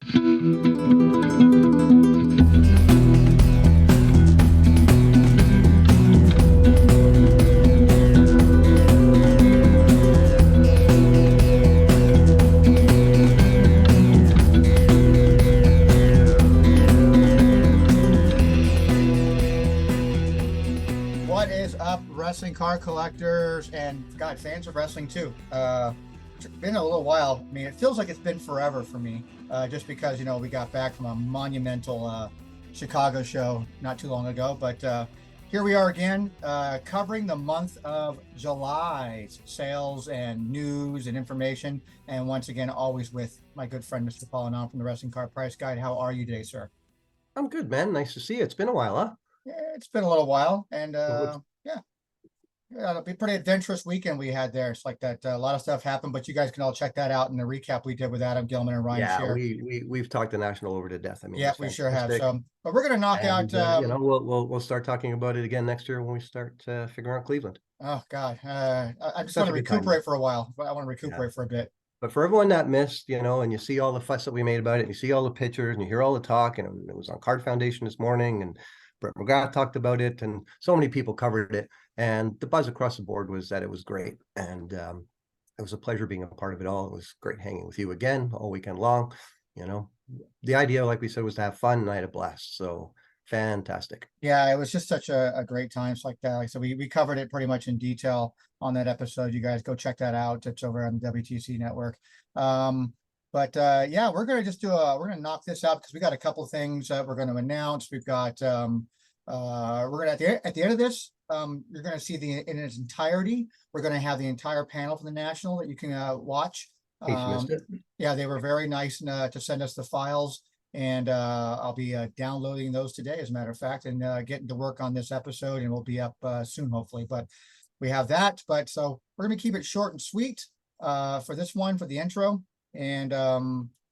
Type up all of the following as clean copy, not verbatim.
What is up, wrestling card collectors and God, fans of wrestling too? It's been a little while. I mean, it feels like it's been forever for me, just because we got back from a monumental Chicago show not too long ago. But here we are again, covering the month of July's sales and news and information. And once again, always with my good friend Mr. Paul Anand from the Wrestling Card Price Guide. How are you today, sir? I'm good, man. Nice to see you. It's been a while, huh? Yeah, it's been a little while, and Well, yeah, it'll be a pretty adventurous weekend we had there. It's like that, a lot of stuff happened, but you guys can all check that out in the recap we did with Adam Gilman and Ryan yeah, Shear. we've talked the National over to death. I mean, Yeah, it's we sure have. fantastic. So, but we're gonna knock out. And we'll start talking about it again next year when we start figuring out Cleveland. Oh God, I just Such want to a good time, recuperate man. for a while. But I want to Yeah. recuperate for a bit. But for everyone that missed, and you see all the fuss that we made about it, and you see all the pictures, and you hear all the talk, and it was on Card Foundation this morning, and Brett McGrath talked about it, and so many people covered it, and the buzz across the board was that it was great, and it was a pleasure being a part of it all. It was great hanging with you again all weekend long. The idea, like we said, was to have fun, and I had a blast. So fantastic. Yeah, it was just such a great time. It's like that. Like so, we covered it pretty much in detail on that episode. You guys go check that out. It's over on the WTC network. But yeah, we're gonna just we're gonna knock this out because we got a couple things that we're going to announce. We've got we're gonna at the end of this, you're gonna see in its entirety. We're gonna have the entire panel from the National that you can watch. In case you missed it. Yeah, they were very nice to send us the files, and I'll be downloading those today, as a matter of fact, and getting to work on this episode, and we'll be up soon, hopefully. But we have that. But so we're gonna keep it short and sweet for this one, for the intro, and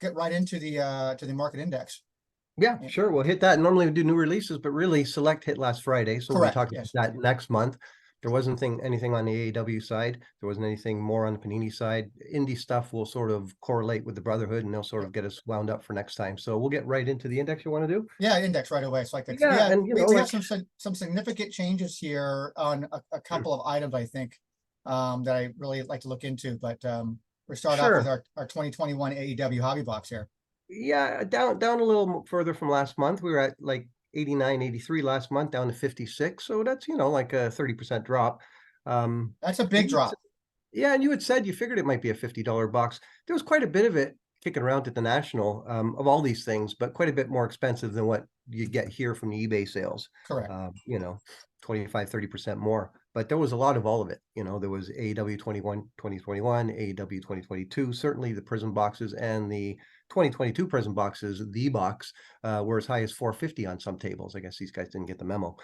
get right into the market index. Yeah, sure. We'll hit that. Normally we do new releases, but really Select hit last Friday. So we'll Correct, talk yes. about that next month. There wasn't anything on the AEW side. There wasn't anything more on the Panini side. Indie stuff will sort of correlate with the Brotherhood, and they'll sort of get us wound up for next time. So we'll get right into the index you want to do. Yeah, index right away. It's like that. Yeah, and we have some significant changes here on a couple of items, I think, that I really like to look into. But we're starting off with our 2021 AEW hobby box here. Yeah, down a little further from last month. We were at like 89, 83 last month, down to 56. So that's, like a 30% drop. That's a big drop. Yeah, and you had said you figured it might be a $50 box. There was quite a bit of it kicking around at the National, of all these things, but quite a bit more expensive than what you get here from the eBay sales. Correct. 25, 30% more. But there was a lot of all of it. There was AEW 2021, AEW 2022, certainly the Prism boxes, and the 2022 Prism boxes, the box, were as high as $450 on some tables. I guess these guys didn't get the memo.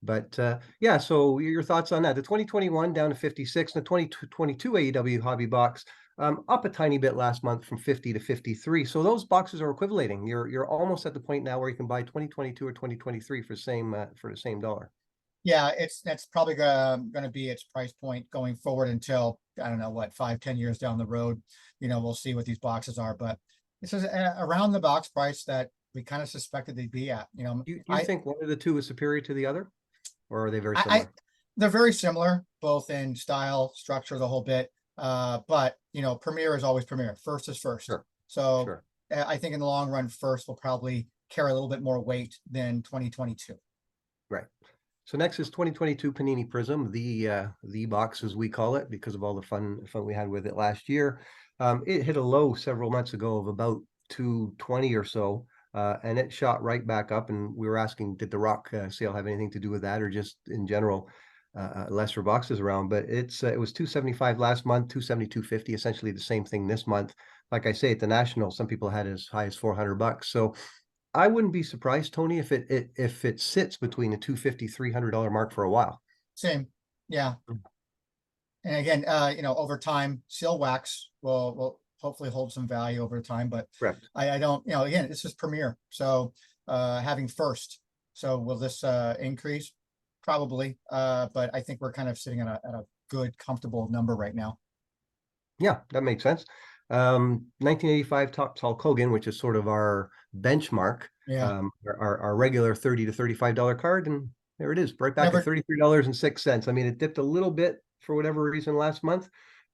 But yeah, so your thoughts on that? The 2021 down to 56, and the 2022 AEW hobby box up a tiny bit last month from 50 to 53. So those boxes are equivalating. You're almost at the point now where you can buy 2022 or 2023 for the same dollar. Yeah, that's probably gonna be its price point going forward until, I don't know, what, 5-10 years down the road. We'll see what these boxes are, but this is around the box price that we kind of suspected they'd be at. Do you think one of the two is superior to the other, or are they very similar? They're very similar, both in style, structure, the whole bit. But Premier is always Premier. First is first. Sure. So Sure. I think in the long run, first will probably carry a little bit more weight than 2022. Right. So next is 2022 Panini Prism, the box as we call it, because of all the fun we had with it last year. It hit a low several months ago of about 220 or so, and it shot right back up. And we were asking, did the Rock sale have anything to do with that, or just in general lesser boxes around? But it was 275 last month, 272.50, essentially the same thing this month. Like I say, at the National, some people had as high as $400. So I wouldn't be surprised, Tony, if it sits between the $250, $300 mark for a while. Same, yeah. And again, over time, seal wax will hopefully hold some value over time. But correct. I don't, again, this is Premier, so having first. So will this increase? Probably, but I think we're kind of sitting at a good, comfortable number right now. Yeah, that makes sense. 1985 Topps Hulk Hogan, which is sort of our benchmark, Yeah. our regular $30 to $35 card, and there it is, right back at Never. $33.06. I mean, it dipped a little bit for whatever reason last month.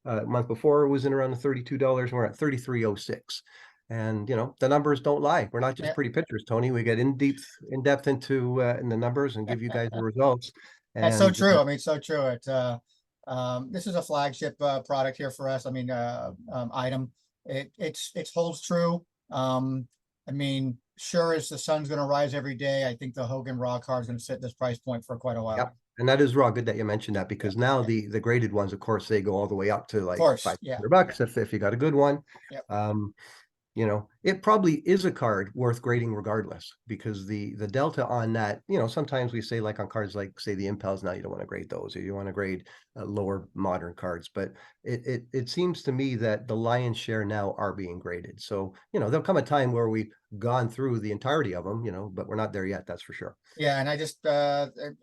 Month before it was in around the $32, and we're at 33.06. And the numbers don't lie. We're not just Yeah, pretty pictures, Tony. We get in depth into in the numbers and give you guys the results. that's so And true. I mean, so true. This is a flagship product here for us. I mean, item. It holds true. I mean, sure as the sun's going to rise every day, I think the Hogan Raw card is going to sit this price point for quite a while. yep. And that is raw. Good that you mentioned that, Yeah, because now yeah. the graded ones, of course, they go all the way up to Of like course, yeah, $500 if you got a good one. yep. Um, it probably is a card worth grading regardless, because the delta on that, sometimes we say, like on cards like say the Impels, now you don't want to grade those, or you want to grade lower modern cards, but it seems to me that the lion's share now are being graded. So there'll come a time where we've gone through the entirety of them, but we're not there yet, that's for sure. Yeah, and I just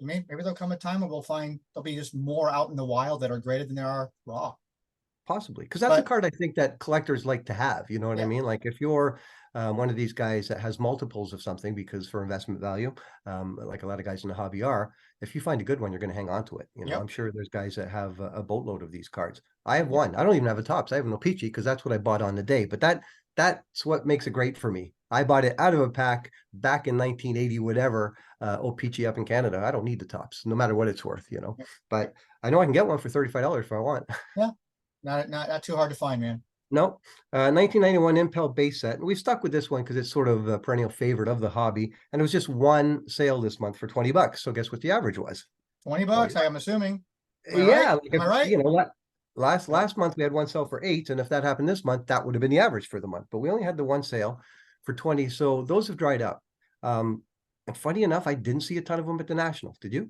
maybe there'll come a time when we'll find there'll be just more out in the wild that are graded than there are raw. Possibly, because that's a But card I think that collectors like to have. You know what I yeah, mean? Like if you're one of these guys that has multiples of something, because for investment value, like a lot of guys in the hobby are, if you find a good one, you're going to hang on to it. yep, I'm sure there's guys that have a boatload of these cards. I have yep. one. I don't even have a Topps. I have an O-Pee-Chee because that's what I bought on the day. But that's what makes it great for me. I bought it out of a pack back in 1980, whatever, O-Pee-Chee up in Canada. I don't need the Topps, no matter what it's worth. Yep. But I know I can get one for $35 if I want. Yeah, not too hard to find, man. No, 1991 Impel base set. And we stuck with this one because it's sort of a perennial favorite of the hobby. And it was just one sale this month for $20. So guess what the average was? 20 20 bucks, I am assuming. Am I right? Yeah, like Am if, I right? last month we had one sale for 8, and if that happened this month, that would have been the average for the month. But we only had the one sale for 20, so those have dried up. And funny enough, I didn't see a ton of them at the National. Did you?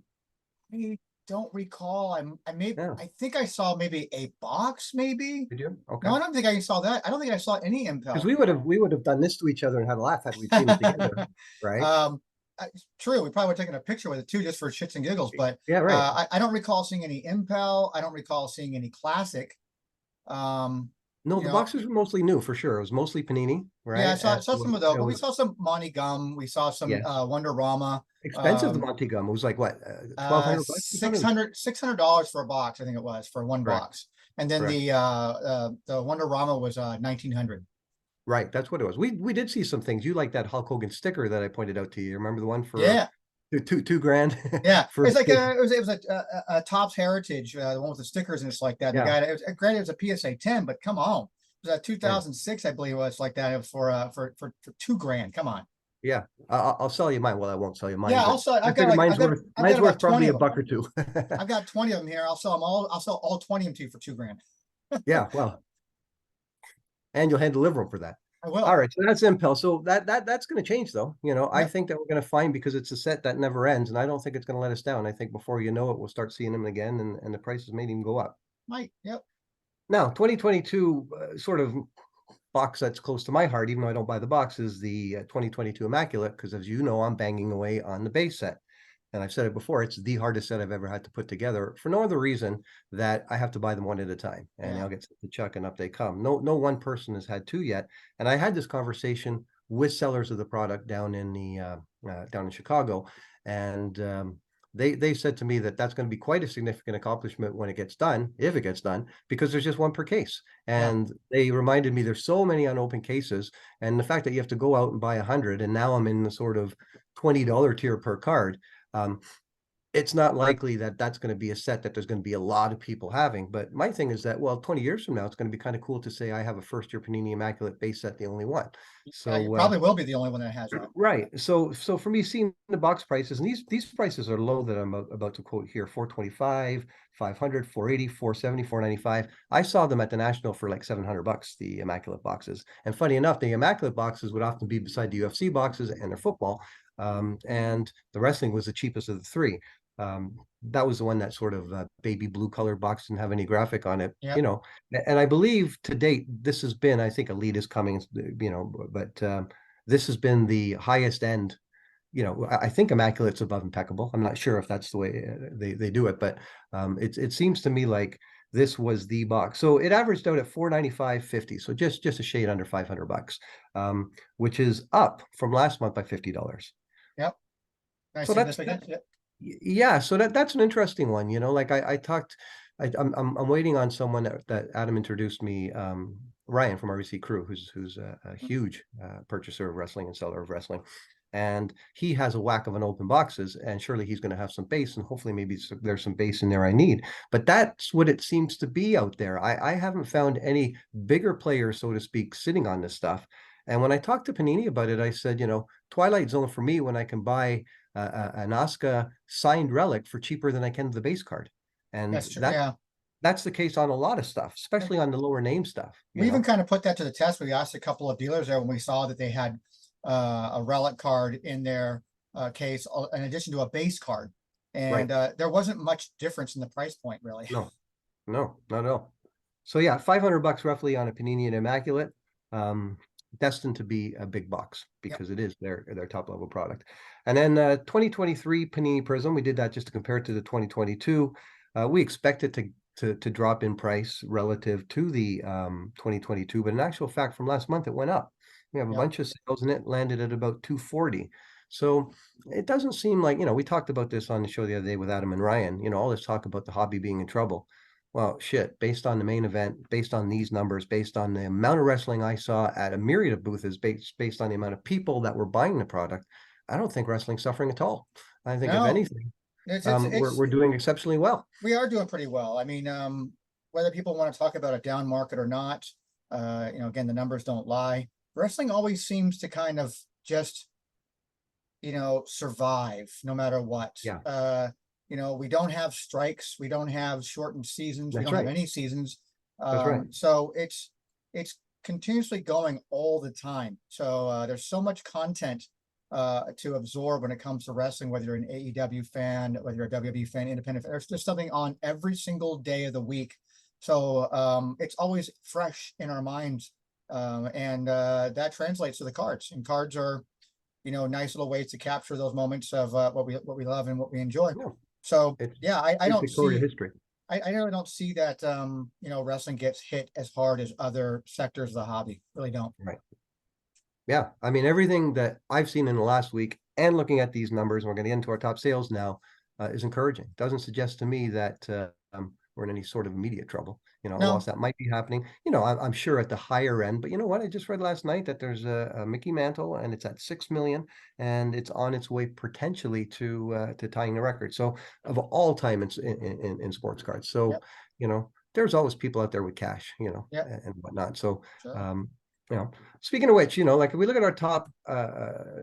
I don't recall. Yeah. I think I saw maybe a box, maybe. Did you? Okay. No, I don't think I saw that. I don't think I saw any Because Impel. we would have done this to each other and had a laugh had we seen it together, right? True. We probably would have taken a picture with it too, just for shits and giggles. But Yeah, right. I don't recall seeing any Impel. I don't recall seeing any classic. No, You the know, boxes were mostly new for sure. It was mostly Panini, yeah, right? I saw some of those, but we was, saw some Monty Gum. We saw some yes, Wonderama. expensive. The Monty gum, it was like what, $1,200 or something? $600 for a box, I think it was, for one Correct, box. And then correct. the Wonderama was 1900. Right, that's what it was. We did see some things. You like that Hulk Hogan sticker that I pointed out to you? Remember the one for Yeah, two grand yeah. for It's like it was a Topps Heritage, the one with the stickers and it's like that. The yeah, guy, granted, it was a PSA 10, but come on, it was a yeah, 2006, I believe it was like that. It was for $2,000. Come on. yeah. I'll sell you mine. Well, I won't sell you mine, Yeah, but also I I've got figured like I've got mine's worth about 20 probably a of them. buck or two. I've got 20 of them here. I'll sell them all. I'll sell all 20 of them to you for $2,000. Yeah, well, and you'll hand deliver them for that. I will. All right, so that's Impel. So that's going to change, though. I Yep. think that we're going to find, because it's a set that never ends, and I don't think it's going to let us down. I think before you know it, we'll start seeing them again, and the prices may even go up. Might. Yep. Now, 2022 sort of box that's close to my heart, even though I don't buy the box, is the 2022 Immaculate, because as you know, I'm banging away on the base set. And I've said it before, it's the hardest set I've ever had to put together, for no other reason that I have to buy them one at a time, and Yeah. I'll get to Chuck and up they come. No one person has had two yet. And I had this conversation with sellers of the product down in down in Chicago, and they said to me that that's going to be quite a significant accomplishment when it gets done, if it gets done, because there's just one per case. Yeah. And they reminded me there's so many unopened cases, and the fact that you have to go out and buy 100, and now I'm in the sort of $20 tier per card. It's not likely that that's going to be a set that there's going to be a lot of people having. But my thing is that, well, 20 years from now, it's going to be kind of cool to say I have a first year Panini Immaculate base set, the only one. Yeah, you So probably will be the only one that has that. right. So for me, seeing the box prices, and these prices are low that I'm about to quote here: 425, 500, 480, 470, 495. I saw them at the National for like $700, the Immaculate boxes. And funny enough, the Immaculate boxes would often be beside the UFC boxes and their football. And the wrestling was the cheapest of the three. That was the one that sort of baby blue colored box, didn't have any graphic on it, Yep. And I believe to date, this has been, I think Elite is coming, but this has been the highest end. I think Immaculate's above Impeccable. I'm not sure if that's the way they do it, but it seems to me like this was the box. So it averaged out at 495.50. So just a shade under $500, which is up from last month by $50. Yep. Nice So significant. Yep. yeah, so that's an interesting one. Like I talked, I'm waiting on someone that Adam introduced me, Ryan from RBC Crew, who's a huge purchaser of wrestling and seller of wrestling, and he has a whack of an open boxes, and surely he's going to have some base, and hopefully maybe there's some base in there I need. But that's what it seems to be out there. I haven't found any bigger players, so to speak, sitting on this stuff. And when I talked to Panini about it, I said, Twilight Zone for me when I can buy an Oscar signed relic for cheaper than I can the base card. And That's true. Yeah. that's the case on a lot of stuff, especially on the lower name stuff. We even kind of put that to the test. We asked a couple of dealers there when we saw that they had a relic card in their case, in addition to a base card. And there wasn't much difference in the price point, really. No, not at all. So yeah, $500 roughly on a Panini and Immaculate. Destined to be a big box because it is their top level product. And then 2023 Panini Prism, we did that just to compare it to the 2022. We expect it to drop in price relative to the 2022, but in actual fact, from last month, it went up. We have a bunch of sales and it landed at about 240. So it doesn't seem like, we talked about this on the show the other day with Adam and Ryan, all this talk about the hobby being in trouble. Well, shit, based on the main event, based on these numbers, based on the amount of wrestling I saw at a myriad of booths, based on the amount of people that were buying the product, I don't think wrestling's suffering at all. I think if anything, we're doing exceptionally well. We are doing pretty well. I mean, whether people want to talk about a down market or not, again, the numbers don't lie. Wrestling always seems to kind of just, survive no matter what. Yeah. We don't have strikes. We don't have shortened seasons. We don't have any seasons. That's right. So it's continuously going all the time. So there's so much content to absorb when it comes to wrestling, whether you're an AEW fan, whether you're a WWE fan, independent fan, there's just something on every single day of the week. So it's always fresh in our minds. And that translates to the cards, and cards are, nice little ways to capture those moments of what we love and what we enjoy. Yeah. So I don't see history. I really don't see that wrestling gets hit as hard as other sectors of the hobby. Really don't. Right. Yeah. I mean, everything that I've seen in the last week and looking at these numbers, and we're going to get into our top sales now, is encouraging. Doesn't suggest to me that we're in any sort of immediate trouble. Whilst that might be happening, I'm sure at the higher end, but you know what? I just read last night that there's a Mickey Mantle and it's at 6 million and it's on its way potentially to tying the record. So of all time in sports cards. So, there's always people out there with cash, and whatnot. So, speaking of which, like if we look at our top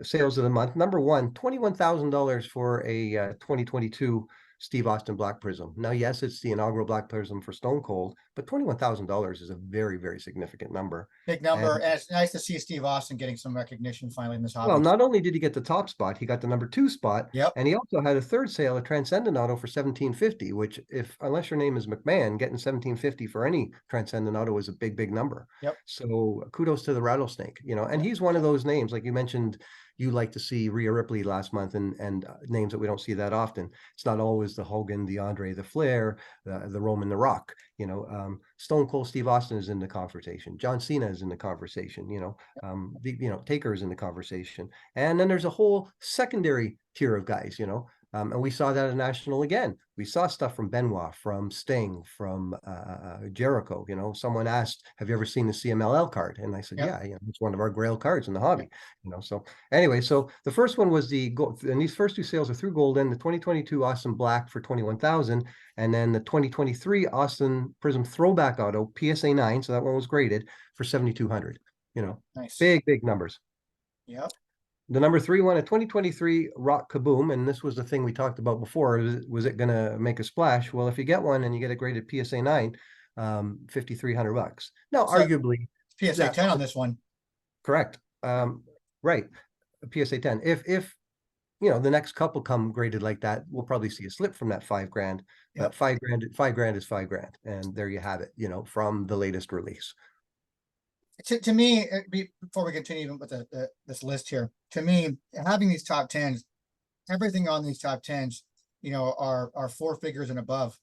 sales of the month, number one, $21,000 for a 2022 Steve Austin Black Prism. Now, yes, it's the inaugural Black Prism for Stone Cold, but $21,000 is a very, very significant number. Big number, and it's nice to see Steve Austin getting some recognition finally in this hobby. Well, not only did he get the top spot, he got the number 2 spot. Yep. And he also had a third sale, a Transcendent Auto for $1,750, which unless your name is McMahon, getting $1,750 for any Transcendent Auto is a big, big number. Yep. So kudos to the Rattlesnake, and he's one of those names, like you mentioned, you like to see Rhea Ripley last month and names that we don't see that often. It's not always the Hogan, the Andre, the Flair, the Roman, the Rock. Stone Cold Steve Austin is in the conversation. John Cena is in the conversation. Taker is in the conversation. And then there's a whole secondary tier of guys, and we saw that at National again. We saw stuff from Benoit, from Sting, from Jericho. Someone asked, "Have you ever seen the CMLL card?" And I said, "Yeah, it's one of our Grail cards in the hobby." So anyway, so the first one was the gold, and these first 2 sales are through Golden. The 2022 Austin Black for $21,000, and then the 2023 Austin Prism Throwback Auto PSA 9. So that one was graded for $7,200. Nice, big numbers. Yep. The number 3 one, a 2023 Rock Kaboom, and this was the thing we talked about before. Was it going to make a splash? Well, if you get one and you get a graded PSA 9, $5,300. Now, so arguably, PSA 10 on this one. Correct. Right. PSA 10. If the next couple come graded like that, we'll probably see a slip from that $5,000. But $5,000 is $5,000, and there you have it. From the latest release. To me, before we continue with this list here, to me, having these top 10s, everything on these top 10s, are 4 figures and above.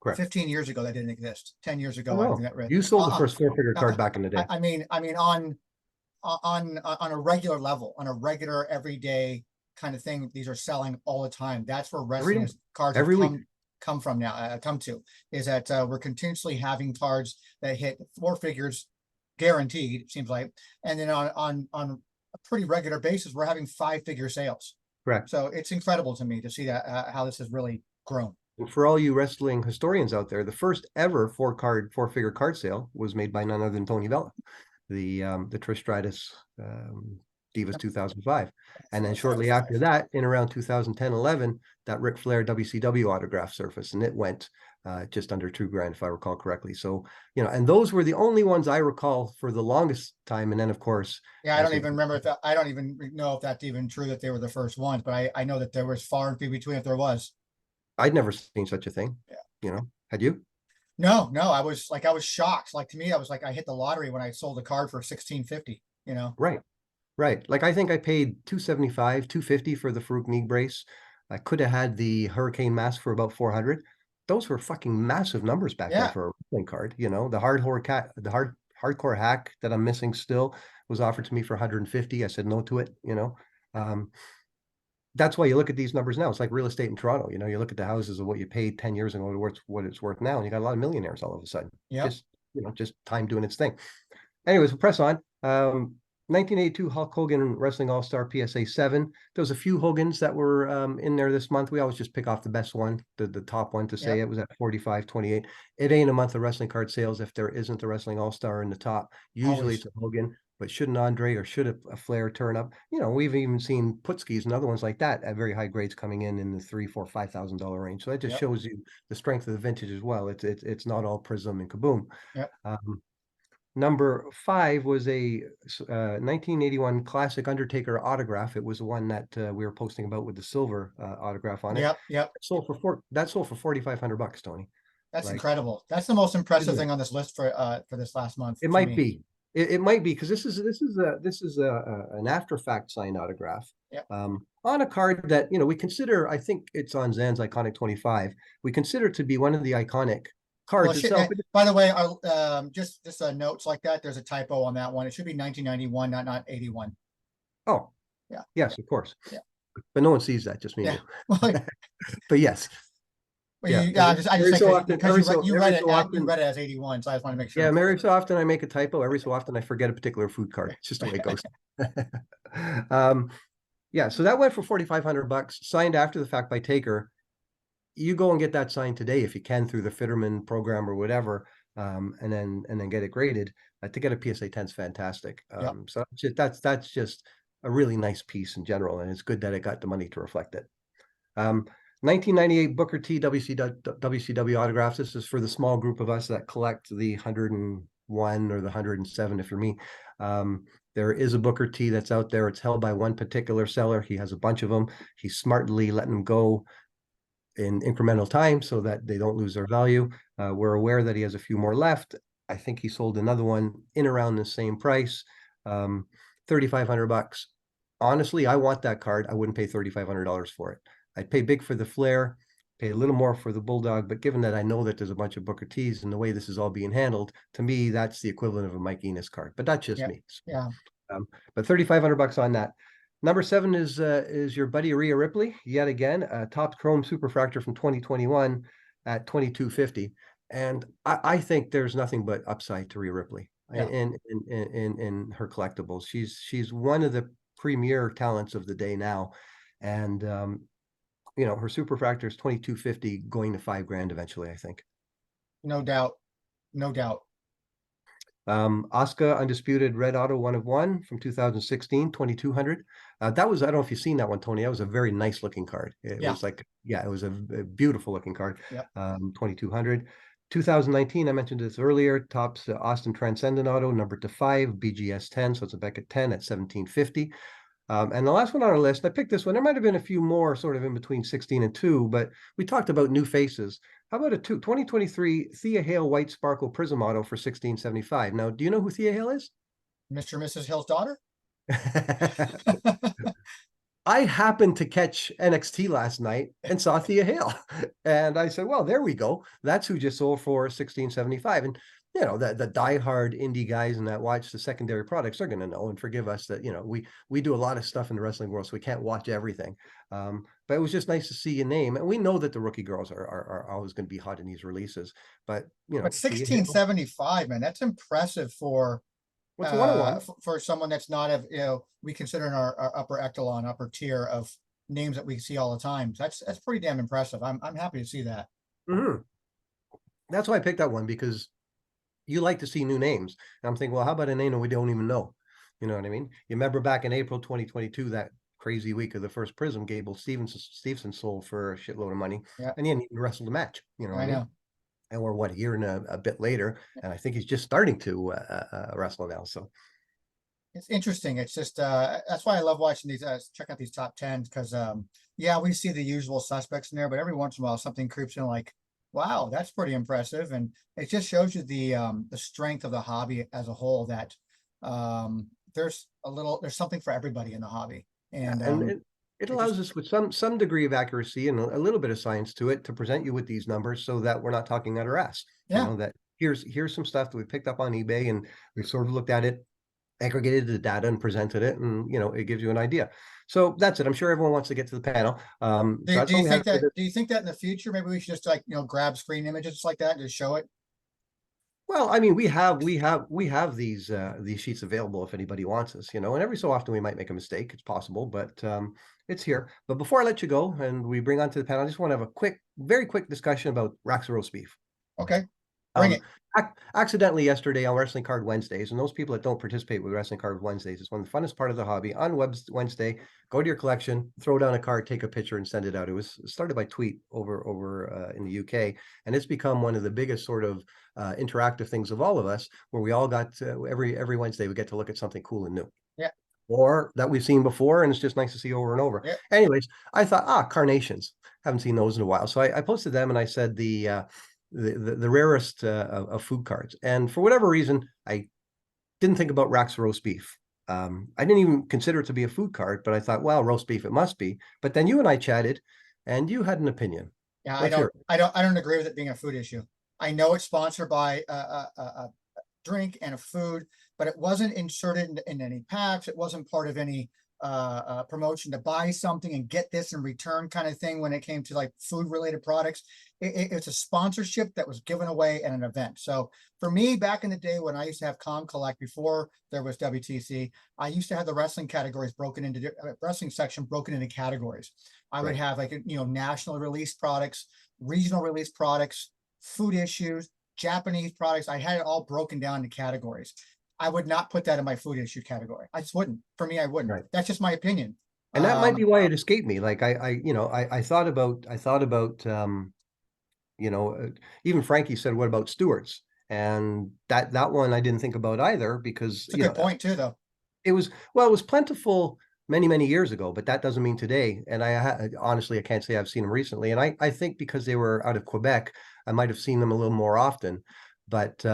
Correct. 15 years ago, that didn't exist. 10 years Oh, ago, I think no. that. You sold the first four-figure card back in the day. I mean, on a regular level, on a regular everyday kind of thing, these are selling all the time. That's where Every wrestling day. cards have Every week. come from now. Come to is that we're continuously having cards that hit 4 figures, guaranteed. It seems like, and then on a pretty regular basis, we're having 5-figure sales. Correct. So it's incredible to me to see that how this has really grown. And for all you wrestling historians out there, the first ever four-figure card sale was made by none other than Tony Vella, the Trish Stratus Divas 2005. And then shortly after that, in around 2010-11, that Ric Flair WCW autograph surfaced, and it went just under $2,000, if I recall correctly. So, and those were the only ones I recall for the longest time. And then, of course, yeah, I don't even remember if that. I don't even know if that's even true that they were the first ones, but I know that there was far and few between if there was. I'd never seen such a thing. Yeah. Had you? No, I was shocked. Like, to me, I was like, I hit the lottery when I sold a card for $16.50. Right. Like, I think I paid $275, $250 for the Farouk knee brace. I could have had the Hurricane mask for about $400. Those were fucking massive numbers back then for a wrestling card. The hardcore hack that I'm missing still was offered to me for $150. I said no to it. That's why you look at these numbers now. It's like real estate in Toronto. You look at the houses of what you paid 10 years ago to what it's worth now, and you got a lot of millionaires all of a sudden. Yeah. Just time doing its thing. Anyways, we'll press on. 1982 Hulk Hogan Wrestling All-Star PSA 7. There was a few Hogans that were in there this month. We always just pick off the best one, the top one to say it was at 45.28. It ain't a month of wrestling card sales if there isn't a Wrestling All-Star in the top. Usually it's a Hogan, but should an Andre or should a Flair turn up? We've even seen Putskis and other ones like that at very high grades coming in the $3,000, $4,000, $5,000 range. So that just shows you the strength of the vintage as well. It's not all Prism and Kaboom. Number 5 was a 1981 classic Undertaker autograph. It was the one that we were posting about with the silver autograph on it. Yep. That sold for $4,500, Tony. That's incredible. That's the most impressive thing on this list for this last month. It might be. It might be because this is an after fact signed autograph. On a card that we consider. I think it's on Zan's Iconic 25. We consider it to be one of the iconic cards itself. By the way, just notes like that. There's a typo on that one. It should be 1991, not 81. Oh, yeah. Yes, of course. Yeah, but no one sees that. Just me. Yeah. But yes. I just because you read it as 81, so I just want to make sure. Yeah, every so often I make a typo. Every so often I forget a particular food card. It's just the way it goes. So that went for $4,500, signed after the fact by Taker. You go and get that signed today if you can through the Fitterman program or whatever, and then get it graded. To get a PSA 10 is fantastic. So that's just a really nice piece in general, and it's good that it got the money to reflect it. 1998 Booker T WCW autographs. This is for the small group of us that collect the 101 or the 107. If you're me, there is a Booker T that's out there. It's held by one particular seller. He has a bunch of them. He's smartly letting them go in incremental time so that they don't lose their value. We're aware that he has a few more left. I think he sold another one in around the same price, $3,500. Honestly, I want that card. I wouldn't pay $3,500 for it. I'd pay big for the Flair, pay a little more for the Bulldog, but given that I know that there's a bunch of Booker T's and the way this is all being handled, to me, that's the equivalent of a Mike Enos card. But that's just me. Yeah. But $3,500 on that. Number 7 is your buddy Rhea Ripley, yet again, top chrome superfractor from 2021 at $2,250. And I think there's nothing but upside to Rhea Ripley in her collectibles. She's one of the premier talents of the day now. And her superfractor is $2,250 going to $5,000 eventually, I think. No doubt. Oscar Undisputed Red Auto 1 of 1 from 2016, $2,200. That was, I don't know if you've seen that one, Tony. That was a very nice looking card. It was a beautiful looking card. 2,200. 2019, I mentioned this earlier, Topps Austin Transcendent Auto, numbered to 5, BGS 10, so it's a Beckett 10 at $1,750. And the last one on our list, I picked this one. There might have been a few more sort of in between 16 and 2, but we talked about new faces. How about a 2023 Thea Hale White Sparkle Prism Auto for $1,675? Now, do you know who Thea Hale is? Mr. and Mrs. Hill's daughter? I happened to catch NXT last night and saw Thea Hale. And I said, well, there we go. That's who just sold for 1675. And the diehard indie guys and that watch the secondary products are going to know and forgive us that we do a lot of stuff in the wrestling world, so we can't watch everything. But it was just nice to see a name, and we know that the rookie girls are always going to be hot in these releases. But But Thea Hale, 1675, man, that's impressive for what's a 101? for someone that's not of we consider in our upper echelon, upper tier of names that we see all the time. That's pretty damn impressive. I'm happy to see that. Mm-hmm. That's why I picked that one, because you like to see new names. And I'm thinking, well, how about a name we don't even know? You know what I mean? You remember back in April 2022, that crazy week of the first Prism, Gable Stevenson sold for a shitload of money, Yeah, and he didn't even wrestle the match. You know what I I mean? know. And we're what, a year and a bit later, and I think he's just starting to wrestle now. So It's interesting. It's just that's why I love watching these check out these top 10s, because yeah, we see the usual suspects in there, but every once in a while something creeps in like, wow, that's pretty impressive. And it just shows you the strength of the hobby as a whole, that there's something for everybody in the hobby. yeah, And and it it just allows us with some degree of accuracy and a little bit of science to it to present you with these numbers so that we're not talking out our ass. yeah. That here's some stuff that we picked up on eBay, and we've sort of looked at it, aggregated the data and presented it, and it gives you an idea. So that's it. I'm sure everyone wants to get to the panel. So that's Do all you we had think for that this. do you think that in the future maybe we should just like grab screen images like that and just show it? Well, I mean, we have these sheets available if anybody wants us, and every so often we might make a mistake. It's possible, but it's here. But before I let you go and we bring on to the panel, I just want to have a very quick discussion about Rax roast beef. Okay, bring Um, it. Accidentally yesterday on Wrestling Card Wednesdays, and those people that don't participate with Wrestling Card Wednesdays, it's one of the funnest part of the hobby. On Wednesday, go to your collection, throw down a card, take a picture, and send it out. It was started by Tweet over in the UK, and it's become one of the biggest sort of interactive things of all of us, where we all got every Wednesday we get to look at something cool and new, Yeah, or that we've seen before, and it's just nice to see over and over. yeah. Anyways, I thought, carnations, haven't seen those in a while, so I posted them and I said the rarest of food cards. And for whatever reason, I didn't think about Rax roast beef. I didn't even consider it to be a food card, but I thought, well, roast beef, it must be. But then you and I chatted, and you had an opinion. Yeah, Let's hear it. I don't agree with it being a food issue. I know it's sponsored by a drink and a food, but it wasn't inserted in any packs. It wasn't part of any promotion to buy something and get this in return kind of thing when it came to like food related products. It's a sponsorship that was given away at an event. So for me, back in the day when I used to have Collect before there was WTC, I used to have the wrestling categories broken into wrestling section broken into categories. I would Right. have like national release products, regional release products, food issues, Japanese products. I had it all broken down into categories. I would not put that in my food issue category. I just wouldn't. For me, I wouldn't. Right. That's just my opinion. And that might be Um, why it escaped me. Like I thought about you know, uh, even Frankie said, "What about Stewart's?" And that one I didn't think about either, because it's a good point too, though. it was plentiful many years ago, but that doesn't mean today. And honestly, I can't say I've seen them recently. And I think because they were out of Quebec, I might have seen them a little more often. But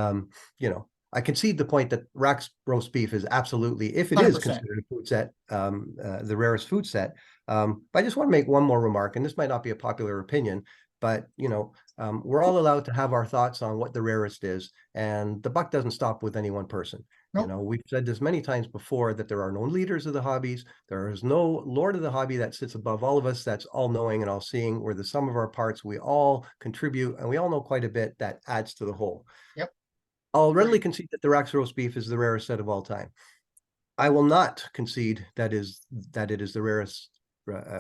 I concede the point that Rax roast beef is absolutely, if it is 100%. considered a food set, the rarest food set. But I just want to make one more remark, and this might not be a popular opinion, but we're all allowed to have our thoughts on what the rarest is, and the buck doesn't stop with any one person. Nope. We've said this many times before, that there are no leaders of the hobbies. There is no lord of the hobby that sits above all of us, that's all knowing and all seeing. We're the sum of our parts. We all contribute, and we all know quite a bit that adds to the whole. Yep. I'll readily Agreed. concede that the Rax roast beef is the rarest set of all time. I will not concede that it is the rarest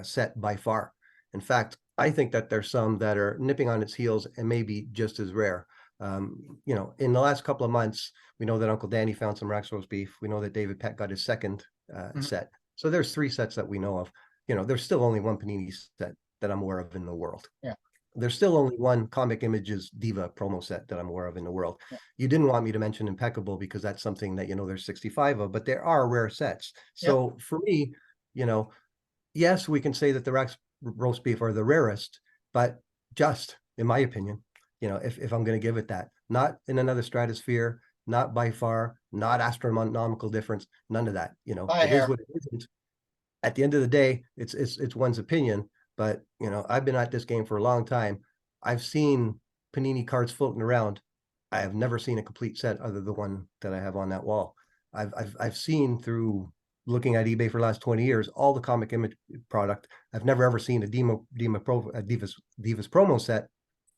set by far. In fact, I think that there's some that are nipping on its heels and maybe just as rare. In the last couple of months, we know that Uncle Danny found some Rax roast beef. We know that David Peck got his second Mhm. set. So there's 3 sets that we know of. There's still only one Panini set that I'm aware of in the world. Yeah. There's still only one Comic Images Diva promo set that I'm aware of in the world. Yeah. You didn't want me to mention Impeccable because that's something that there's 65 of, but there are rare sets. Yep. So for me, yes, we can say that the Rax roast beef are the rarest, but just in my opinion, if I'm going to give it that, not in another stratosphere, not by far, not astronomical difference, none of that. By a It is hair. what it isn't. at the end of the day, it's one's opinion. But I've been at this game for a long time. I've seen Panini cards floating around. I have never seen a complete set other than the one that I have on that wall. I've seen through looking at eBay for the last 20 years all the comic image product. I've never ever seen a Divas promo set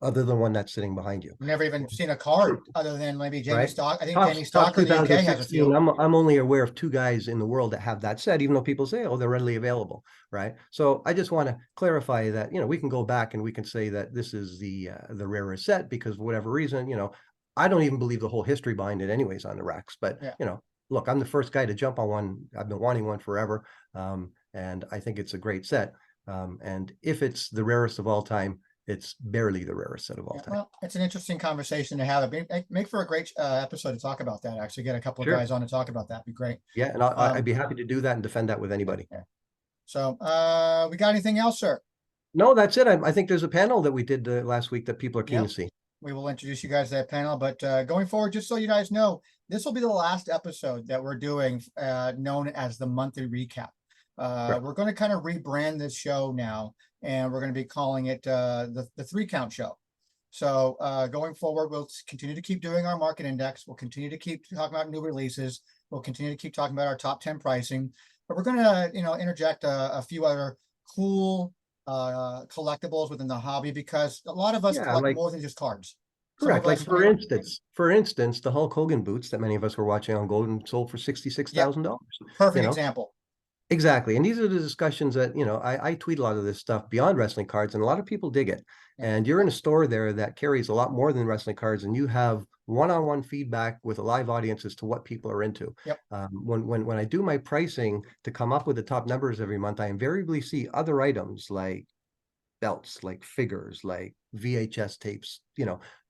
other than one that's sitting behind you. Never even seen a card other than maybe Jamie Right. Stock. I think Top, Jamie Stock in the UK has a 2016, few. I'm only aware of 2 guys in the world that have that set, even though people say, oh, they're readily available, right? So I just want to clarify that, we can go back and we can say that this is the rarest set because for whatever reason, I don't even believe the whole history behind it anyways on the racks, but look, I'm the first guy to jump on one. I've been wanting one forever. And I think it's a great set. And if it's the rarest of all time, it's barely the rarest set of all time. Well, it's an interesting conversation to have. Make for a great episode to talk about that. Actually, get a couple of guys on to talk about that. Be great. Yeah, and I'd be happy to do that and defend that with anybody. Yeah. So, we got anything else, sir? No, that's it. I think there's a panel that we did last week that people are keen to see. We will introduce you guys to that panel, but going forward, just so you guys know, this will be the last episode that we're doing, known as the monthly recap. We're going to kind of rebrand this show now, and we're going to be calling it the 3 count show. So going forward, we'll continue to keep doing our market index. We'll continue to keep talking about new releases. We'll continue to keep talking about our top 10 pricing, but we're going to interject a few other cool collectibles within the hobby, because a lot of us collect more than just cards. Correct. Like for instance, the Hulk Hogan boots that many of us were watching on Golden sold for $66,000. Perfect example. Exactly. And these are the discussions that, I tweet a lot of this stuff beyond wrestling cards, and a lot of people dig it. And you're in a store there that carries a lot more than wrestling cards, and you have one-on-one feedback with a live audience as to what people are into. When I do my pricing to come up with the top numbers every month, I invariably see other items like belts, like figures, like VHS tapes,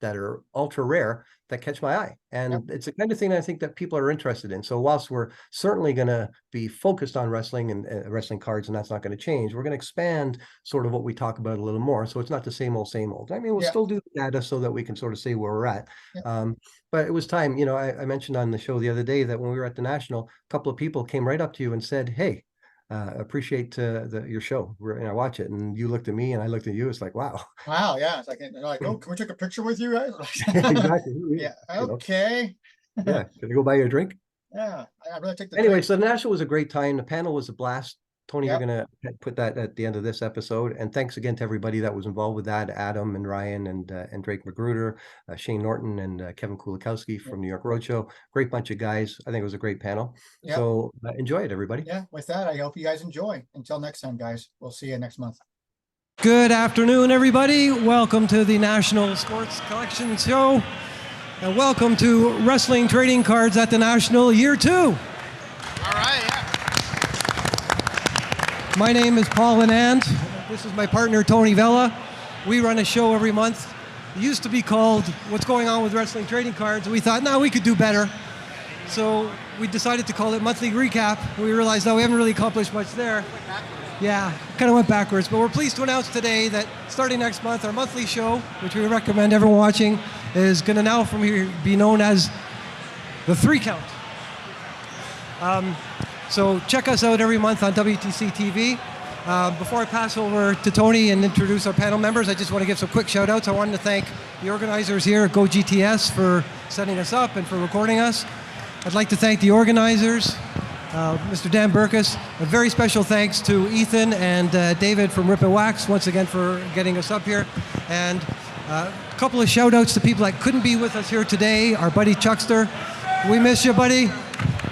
that are ultra rare that catch my eye. And it's the kind of thing I think that people are interested in. So whilst we're certainly going to be focused on wrestling and wrestling cards, and that's not going to change, we're going to expand sort of what we talk about a little more. So it's not the same old. I mean, we'll still do the data so that we can sort of say where we're at. But it was time, I mentioned on the show the other day that when we were at the National, a couple of people came right up to you and said, hey, appreciate your show. I watch it, and you looked at me and I looked at you. It's like, wow. Yeah. It's like, oh, can we take a picture with you guys? Exactly. Yeah. Okay. Yeah. Can I go buy you a drink? Yeah. I'd rather take the Anyway, drink. so the National was a great time. The panel was a blast. Tony, you're going to put that at the end of this episode. And thanks again to everybody that was involved with that. Adam and Ryan and Drake Magruder, Shane Norton and Kevin Kulikowski from New York Roadshow. Great bunch of guys. I think it was a great panel. So enjoy it, everybody. Yeah, with that, I hope you guys enjoy. Until next time, guys. We'll see you next month. Good afternoon, everybody. Welcome to the National Sports Collection Show. And welcome to Wrestling Trading Cards at the National Year 2. All right, yeah. My name is Paul Anand. This is my partner, Tony Vella. We run a show every month. It used to be called What's Going On with Wrestling Trading Cards. We thought, no, we could do better. So we decided to call it Monthly Recap. We realized, we haven't really accomplished much there. Yeah, kind of went backwards. But we're pleased to announce today that starting next month, our monthly show, which we recommend everyone watching, is going to now from here be known as the 3 count. So check us out every month on WTCtv. Before I pass over to Tony and introduce our panel members, I just want to give some quick shout outs. I wanted to thank the organizers here at GoGTS for setting us up and for recording us. I'd like to thank the organizers, Mr. Dan Burkus. A very special thanks to Ethan and David from Rip and Wax once again for getting us up here. And a couple of shout outs to people that couldn't be with us here today. Our buddy Chuckster. We miss you, buddy.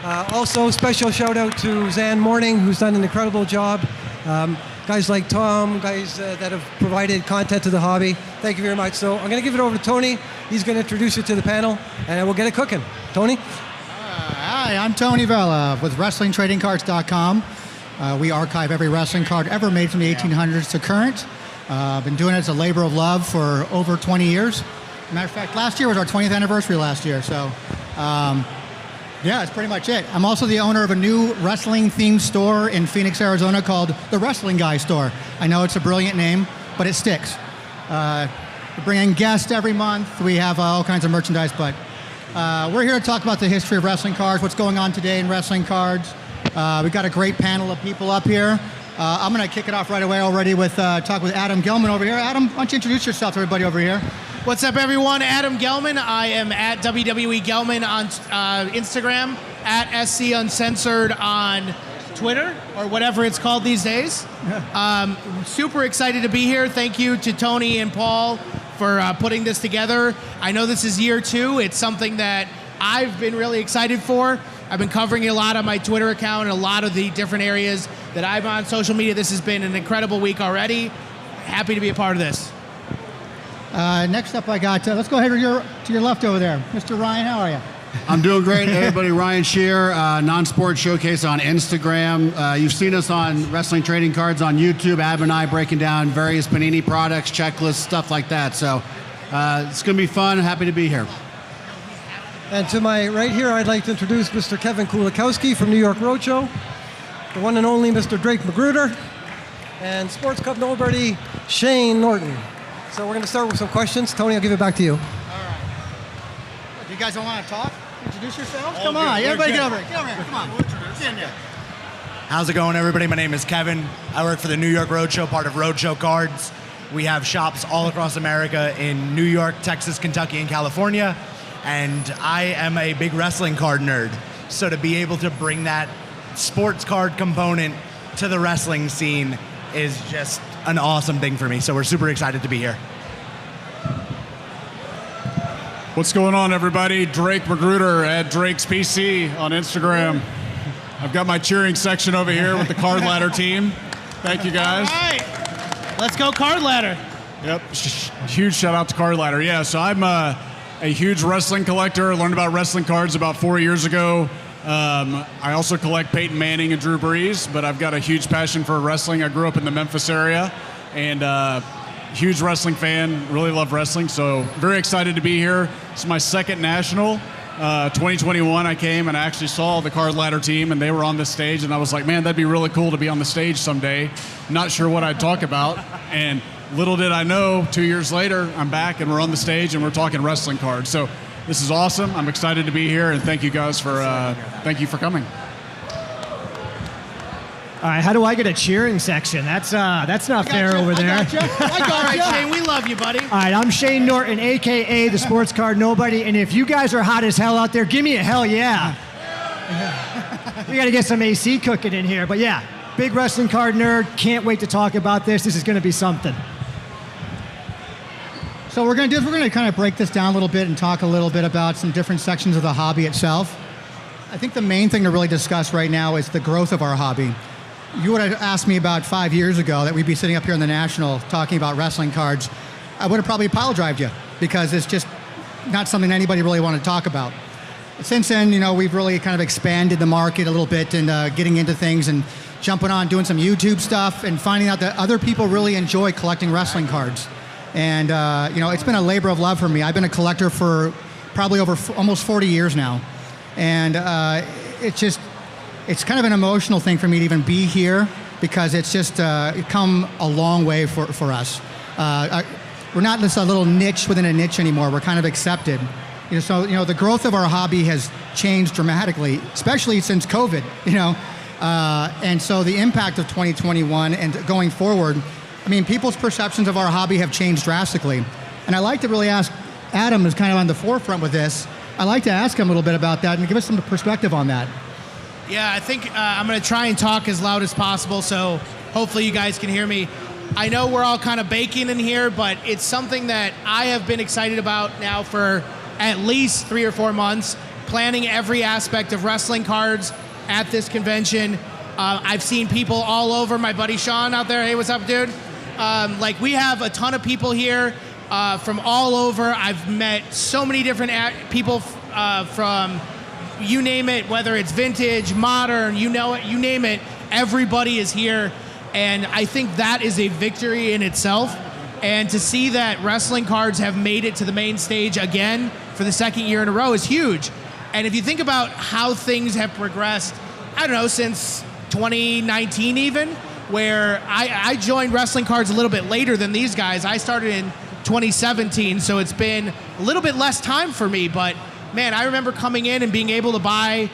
Also, special shout out to Zan Morning, who's done an incredible job. Guys like Tom, guys that have provided content to the hobby. Thank you very much. So I'm going to give it over to Tony. He's going to introduce you to the panel, and we'll get it cooking. Tony? Hi, I'm Tony Vella with WrestlingTradingCards.com. We archive every wrestling card ever made from the 1800s to current. Been doing it as a labor of love for over 20 years. Matter of fact, last year was our 20th anniversary last year. So, yeah, that's pretty much it. I'm also the owner of a new wrestling-themed store in Phoenix, Arizona called The Wrestling Guy Store. I know it's a brilliant name, but it sticks. We bring in guests every month. We have all kinds of merchandise, but we're here to talk about the history of wrestling cards, what's going on today in wrestling cards. We've got a great panel of people up here. I'm going to kick it off right away already with talk with Adam Gelman over here. Adam, why don't you introduce yourself to everybody over here? What's up, everyone? Adam Gelman. I am at WWE Gelman on Instagram, at SC Uncensored on Twitter, or whatever it's called these days. Super excited to be here. Thank you to Tony and Paul for putting this together. I know this is year 2. It's something that I've been really excited for. I've been covering it a lot on my Twitter account and a lot of the different areas that I'm on social media. This has been an incredible week already. Happy to be a part of this. Next up, I got, let's go ahead to your left over there. Mr. Ryan, how are you? I'm doing great, everybody. Ryan Shear, Non-Sport Showcase on Instagram. You've seen us on Wrestling Trading Cards on YouTube. Adam and I breaking down various Panini products, checklists, stuff like that. So it's going to be fun. Happy to be here. And to my right here, I'd like to introduce Mr. Kevin Kulikowski from New York Roadshow, the one and only Mr. Drake Magruder, and Sports Cup Nobody, Shane Norton. So we're going to start with some questions. Tony, I'll give it back to you. All right. You guys don't want to talk? Introduce yourselves? Come on. Everybody get over here. Get over here. Come on. Get in here. How's it going, everybody? My name is Kevin. I work for the New York Roadshow, part of Roadshow Cards. We have shops all across America in New York, Texas, Kentucky, and California. And I am a big wrestling card nerd. So to be able to bring that sports card component to the wrestling scene is just an awesome thing for me. So we're super excited to be here. What's going on, everybody? Drake Magruder at Drake's PC on Instagram. I've got my cheering section over here with the Card Ladder team. Thank you, guys. All right. Let's go Card Ladder. Yep. Huge shout out to Card Ladder. Yeah, so I'm a huge wrestling collector. I learned about wrestling cards about 4 years ago. I also collect Peyton Manning and Drew Brees, but I've got a huge passion for wrestling. I grew up in the Memphis area and huge wrestling fan, really love wrestling, so very excited to be here. It's my second national. 2021 I came and I actually saw the Card Ladder team and they were on the stage and I was like, man, that'd be really cool to be on the stage someday. Not sure what I'd talk about, and little did I know, 2 years later, I'm back and we're on the stage and we're talking wrestling cards. So this is awesome. I'm excited to be here and thank you guys for coming. All right, how do I get a cheering section? That's not fair over there. All right, Shane, we love you, buddy. All right, I'm Shane Norton, a.k.a. the Sports Card Nobody, and if you guys are hot as hell out there, give me a hell yeah. We got to get some AC cooking in here, but yeah, big wrestling card nerd, can't wait to talk about this. This is going to be something. So we're going to kind of break this down a little bit and talk a little bit about some different sections of the hobby itself. I think the main thing to really discuss right now is the growth of our hobby. You would have asked me about 5 years ago that we'd be sitting up here in the National talking about wrestling cards. I would have probably pile-drived you because it's just not something anybody really wanted to talk about. Since then, we've really kind of expanded the market a little bit and getting into things and jumping on, doing some YouTube stuff and finding out that other people really enjoy collecting wrestling cards. And, it's been a labor of love for me. I've been a collector for probably over almost 40 years now. And it's kind of an emotional thing for me to even be here because it's just come a long way for us. We're not just a little niche within a niche anymore. We're kind of accepted. So the growth of our hobby has changed dramatically, especially since COVID, and so the impact of 2021 and going forward, people's perceptions of our hobby have changed drastically. And I like to really ask Adam, who's kind of on the forefront with this, I'd like to ask him a little bit about that and give us some perspective on that. Yeah, I think I'm going to try and talk as loud as possible, so hopefully you guys can hear me. I know we're all kind of baking in here, but it's something that I have been excited about now for at least 3 or 4 months, planning every aspect of wrestling cards at this convention. I've seen people all over. My buddy Sean out there, hey, what's up, dude? We have a ton of people here from all over. I've met so many different people from you name it, whether it's vintage, modern, you name it, everybody is here. And I think that is a victory in itself. And to see that wrestling cards have made it to the main stage again for the second year in a row is huge. And if you think about how things have progressed, I don't know, since 2019 even, where I joined wrestling cards a little bit later than these guys. I started in 2017, so it's been a little bit less time for me, but man, I remember coming in and being able to buy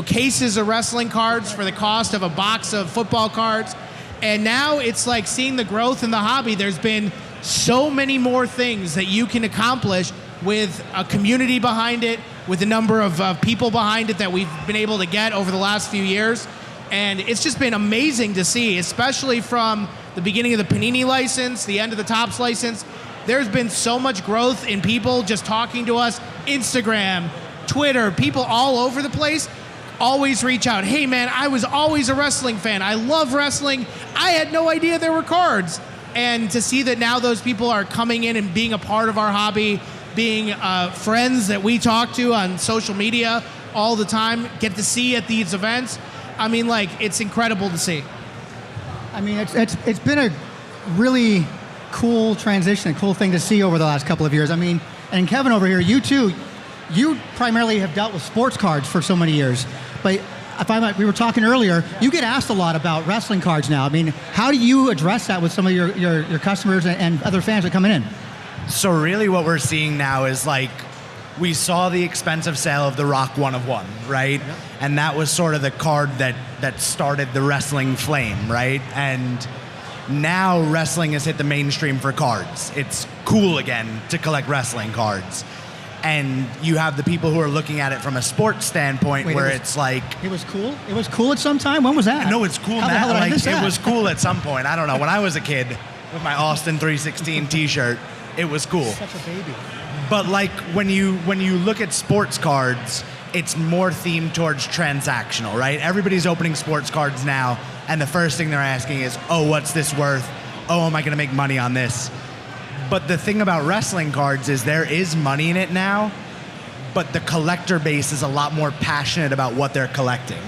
cases of wrestling cards for the cost of a box of football cards. And now it's like seeing the growth in the hobby. There's been so many more things that you can accomplish with a community behind it, with the number of people behind it that we've been able to get over the last few years. And it's just been amazing to see, especially from the beginning of the Panini license, the end of the Topps license. There's been so much growth in people just talking to us, Instagram, Twitter, people all over the place. Always reach out. Hey man, I was always a wrestling fan. I love wrestling. I had no idea there were cards. And to see that now those people are coming in and being a part of our hobby, being friends that we talk to on social media all the time, get to see at these events. I mean, like, it's incredible to see. I mean, it's been a really cool transition, a cool thing to see over the last couple of years. I mean, and Kevin over here, you too, you primarily have dealt with sports cards for so many years. But we were talking earlier, you get asked a lot about wrestling cards now. I mean, how do you address that with some of your customers and other fans that are coming in? So really what we're seeing now is like, we saw the expensive sale of the Rock 1 of 1, right? Yep. And that was sort of the card that started the wrestling flame, right? And now wrestling has hit the mainstream for cards. It's cool again to collect wrestling cards. And you have the people who are looking at it from a sports standpoint. Wait, it's like... It was cool? It was cool at some time? When was that? No, it's cool now. Like, it was cool at some point. I don't know. When I was a kid with my Austin 316 t-shirt, it was cool. Such a baby. But like when you look at sports cards, it's more themed towards transactional, right? Everybody's opening sports cards now, and the first thing they're asking is, oh, what's this worth? Oh, am I going to make money on this? But the thing about wrestling cards is there is money in it now, but the collector base is a lot more passionate about what they're collecting.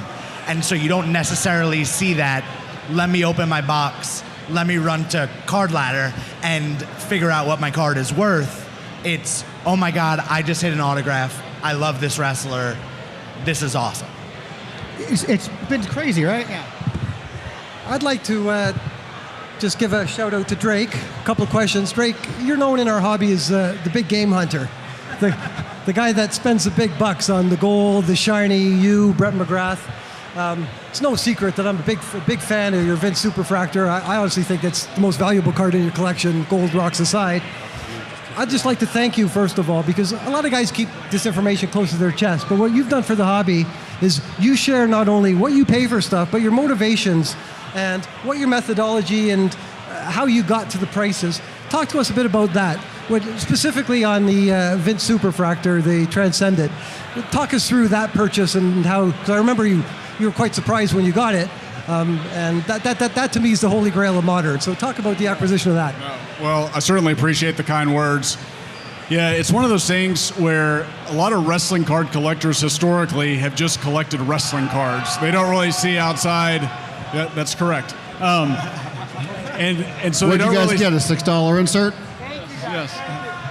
And so you don't necessarily see that, let me open my box, let me run to Card Ladder and figure out what my card is worth. It's, oh my God, I just hit an autograph. I love this wrestler. This is awesome. It's been crazy, right? Yeah. I'd like to just give a shout out to Drake. A couple of questions. Drake, you're known in our hobby as the big game hunter. The guy that spends the big bucks on the gold, the shiny, you, Brett McGrath. It's no secret that I'm a big fan of your Vince Superfractor. I honestly think it's the most valuable card in your collection, gold rocks aside. I'd just like to thank you, first of all, because a lot of guys keep this information close to their chest. But what you've done for the hobby is you share not only what you pay for stuff, but your motivations and what your methodology and how you got to the prices. Talk to us a bit about that. Specifically on the Vince Superfractor, the Transcendent. Talk us through that purchase and how, because I remember you were quite surprised when you got it. And that to me is the holy grail of modern. So talk about the acquisition of that. Well, I certainly appreciate the kind words. Yeah, it's one of those things where a lot of wrestling card collectors historically have just collected wrestling cards. They don't really see outside. Yeah, that's correct. And so Where'd they don't you guys really get a $6 insert?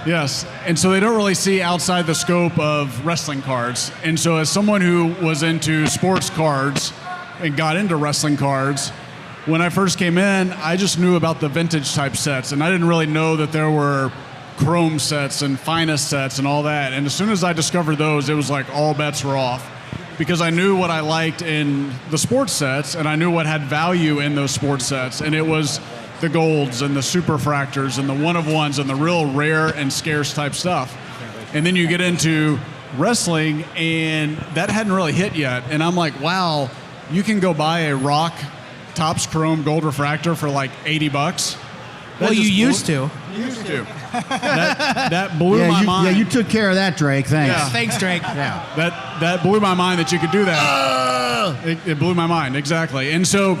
Yes. And so they don't really see outside the scope of wrestling cards. And so as someone who was into sports cards and got into wrestling cards, when I first came in, I just knew about the vintage type sets, and I didn't really know that there were chrome sets and finest sets and all that. And as soon as I discovered those, it was like all bets were off, because I knew what I liked in the sports sets, and I knew what had value in those sports sets, and it was the golds and the superfractors and the one-of-ones and the real rare and scarce type stuff. And then you get into wrestling, and that hadn't really hit yet, and I'm like, wow, you can go buy a Rock Topps Chrome Gold Refractor for like $80. Well, you used to. That blew my mind. Yeah, you took care of that, Drake. Thanks. Yeah. Thanks, Drake. Yeah, that blew my mind that you could do that. It blew my mind, exactly. And so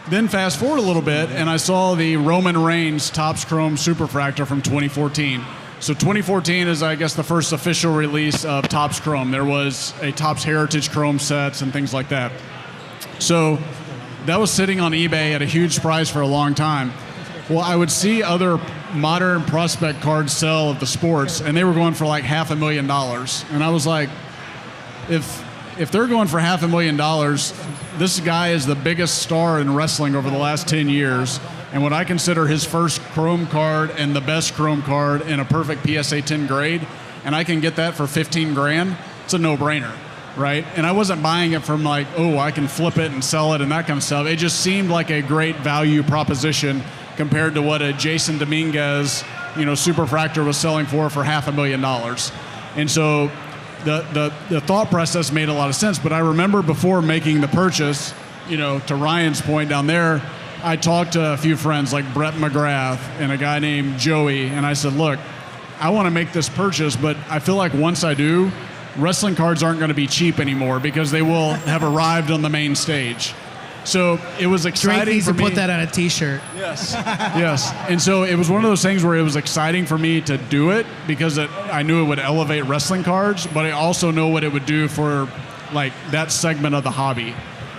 then fast forward a little bit, and I saw the Roman Reigns Topps Chrome Superfractor from 2014. So 2014 is, I guess, the first official release of Topps Chrome. There was a Topps Heritage Chrome sets and things like that. So that was sitting on eBay at a huge price for a long time. Well, I would see other modern prospect cards sell at the sports, and they were going for like $500,000. And I was like, if they're going for $500,000, this guy is the biggest star in wrestling over the last 10 years. And what I consider his first Chrome card and the best Chrome card in a perfect PSA 10 grade, and I can get that for $15,000, it's a no-brainer. right? And I wasn't buying it from like, oh, I can flip it and sell it and that kind of stuff. It just seemed like a great value proposition compared to what a Jason Dominguez, superfractor was selling for $500,000. And so the thought process made a lot of sense. But I remember before making the purchase, to Ryan's point down there, I talked to a few friends like Brett McGrath and a guy named Joey, and I said, look, I want to make this purchase, but I feel like once I do, wrestling cards aren't going to be cheap anymore because they will have arrived on the main stage. So it was exciting. Drake needs for to put me. that on a T-shirt. Yes, yes. And so it was one of those things where it was exciting for me to do it because I knew it would elevate wrestling cards, but I also know what it would do for like that segment of the hobby,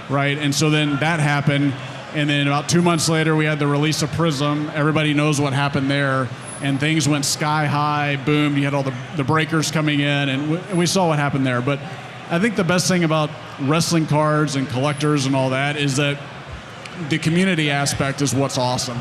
right? And so then that happened, and then about 2 months later, we had the release of Prism. Everybody knows what happened there, and things went sky high. Boom! You had all the breakers coming in, and we saw what happened there. But I think the best thing about wrestling cards and collectors and all that is that the community aspect is what's awesome.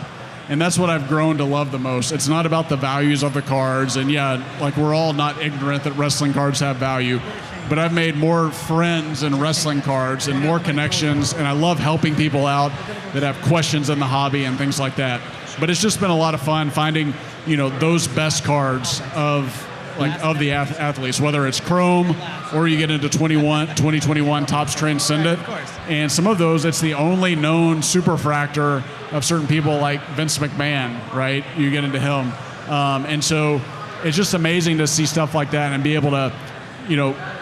And that's what I've grown to love the most. It's not about the values of the cards. And yeah, like we're all not ignorant that wrestling cards have value. But I've made more friends in wrestling cards and more connections. And I love helping people out that have questions in the hobby and things like that. But it's just been a lot of fun finding, those best cards of the athletes, whether it's Chrome or you get into 2021 Topps Transcendent. And some of those, it's the only known superfractor of certain people like Vince McMahon, right? You get into him. And so it's just amazing to see stuff like that and be able to,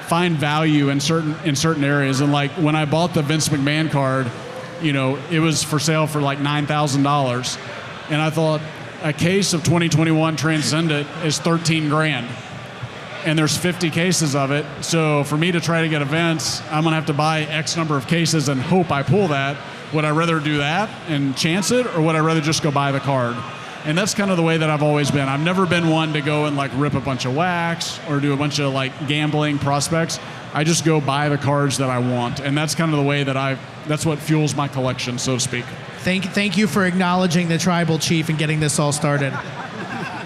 find value in certain areas. And like when I bought the Vince McMahon card, it was for sale for like $9,000. And I thought a case of 2021 Transcendent is $13,000. And there's 50 cases of it. So for me to try to get events, I'm gonna have to buy X number of cases and hope I pull that. Would I rather do that and chance it, or would I rather just go buy the card? And that's kind of the way that I've always been. I've never been one to go and like rip a bunch of wax or do a bunch of like gambling prospects. I just go buy the cards that I want. And that's kind of the way that that's what fuels my collection, so to speak. Thank you for acknowledging the tribal chief and getting this all started.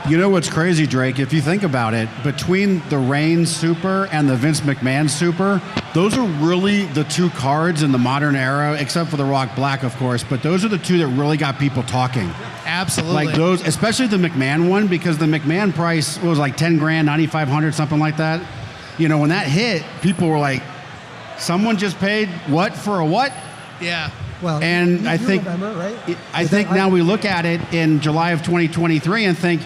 You know what's crazy, Drake? If you think about it, between the Reigns Super and the Vince McMahon Super, those are really the two cards in the modern era, except for the Rock Black, of course, but those are the two that really got people talking. Absolutely. Like those, especially the McMahon one, because the McMahon price was like $10,000, $9,500, something like that. When that hit, people were like, someone just paid what for a what? Yeah. Well, and you I think, remember, right? I think now we look at it in July of 2023 and think,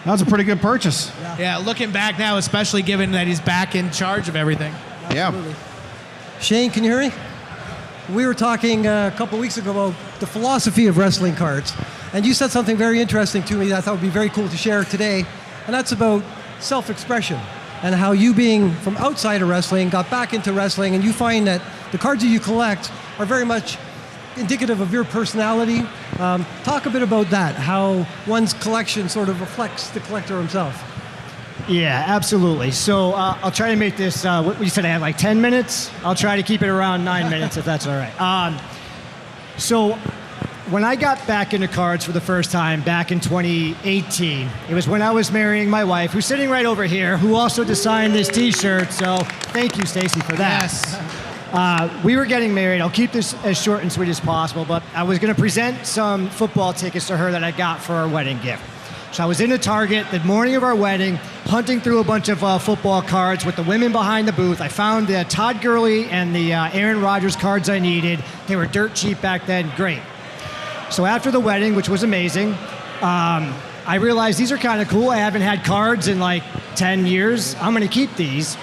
that was a pretty good purchase. Yeah, looking back now, especially given that he's back in charge of everything. Absolutely. Yeah. Shane, can you hear me? We were talking a couple weeks ago about the philosophy of wrestling cards. And you said something very interesting to me that I thought would be very cool to share today. And that's about self-expression and how you, being from outside of wrestling, got back into wrestling, and you find that the cards that you collect are very much indicative of your personality. Talk a bit about that, how one's collection sort of reflects the collector himself. Yeah, absolutely. So I'll try to make this, what you said I had like 10 minutes? I'll try to keep it around 9 minutes if that's all right. So when I got back into cards for the first time back in 2018, it was when I was marrying my wife, who's sitting right over here, who also designed this t-shirt. So thank you, Stacy, for that. Yes. We were getting married. I'll keep this as short and sweet as possible, but I was going to present some football tickets to her that I got for our wedding gift. So I was in a Target the morning of our wedding, hunting through a bunch of football cards with the women behind the booth. I found the Todd Gurley and the Aaron Rodgers cards I needed. They were dirt cheap back then. Great. So after the wedding, which was amazing, I realized these are kind of cool. I haven't had cards in like 10 years. I'm going to keep these.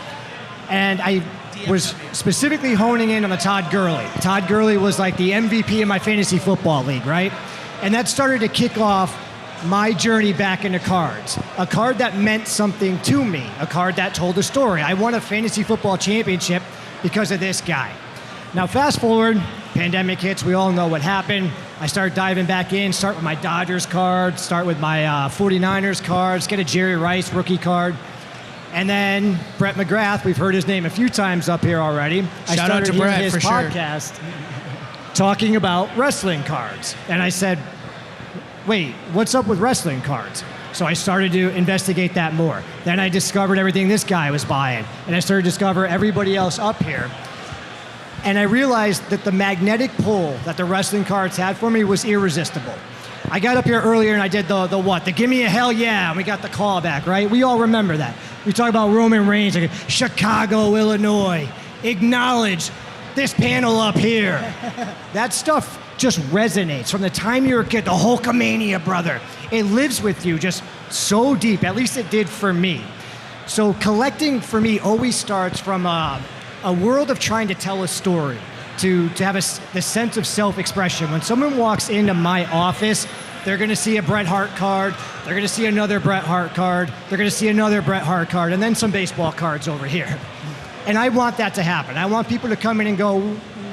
And I was specifically honing in on the Todd Gurley. Todd Gurley was like the MVP of my fantasy football league, right? And that started to kick off my journey back into cards. A card that meant something to me, a card that told a story. I won a fantasy football championship because of this guy. Now fast forward, pandemic hits, we all know what happened. I started diving back in, start with my Dodgers card, start with my 49ers cards, get a Jerry Rice rookie card. And then Brett McGrath, we've heard his name a few times up here already. Shout out to Brett his for sure. podcast talking about wrestling cards. And I said, wait, what's up with wrestling cards? So I started to investigate that more. Then I discovered everything this guy was buying, and I started to discover everybody else up here. And I realized that the magnetic pull that the wrestling cards had for me was irresistible. I got up here earlier and I did the what? The give me a hell yeah, and we got the call back, right? We all remember that. We talk about Roman Reigns, like Chicago, Illinois. Acknowledge this panel up here. That stuff just resonates from the time you're a kid. The Hulkamania, brother. It lives with you just so deep. At least it did for me. So collecting for me always starts from a world of trying to tell a story, to have the sense of self-expression. When someone walks into my office, they're going to see a Bret Hart card, they're going to see another Bret Hart card, they're going to see another Bret Hart card, and then some baseball cards over here. And I want that to happen. I want people to come in and go,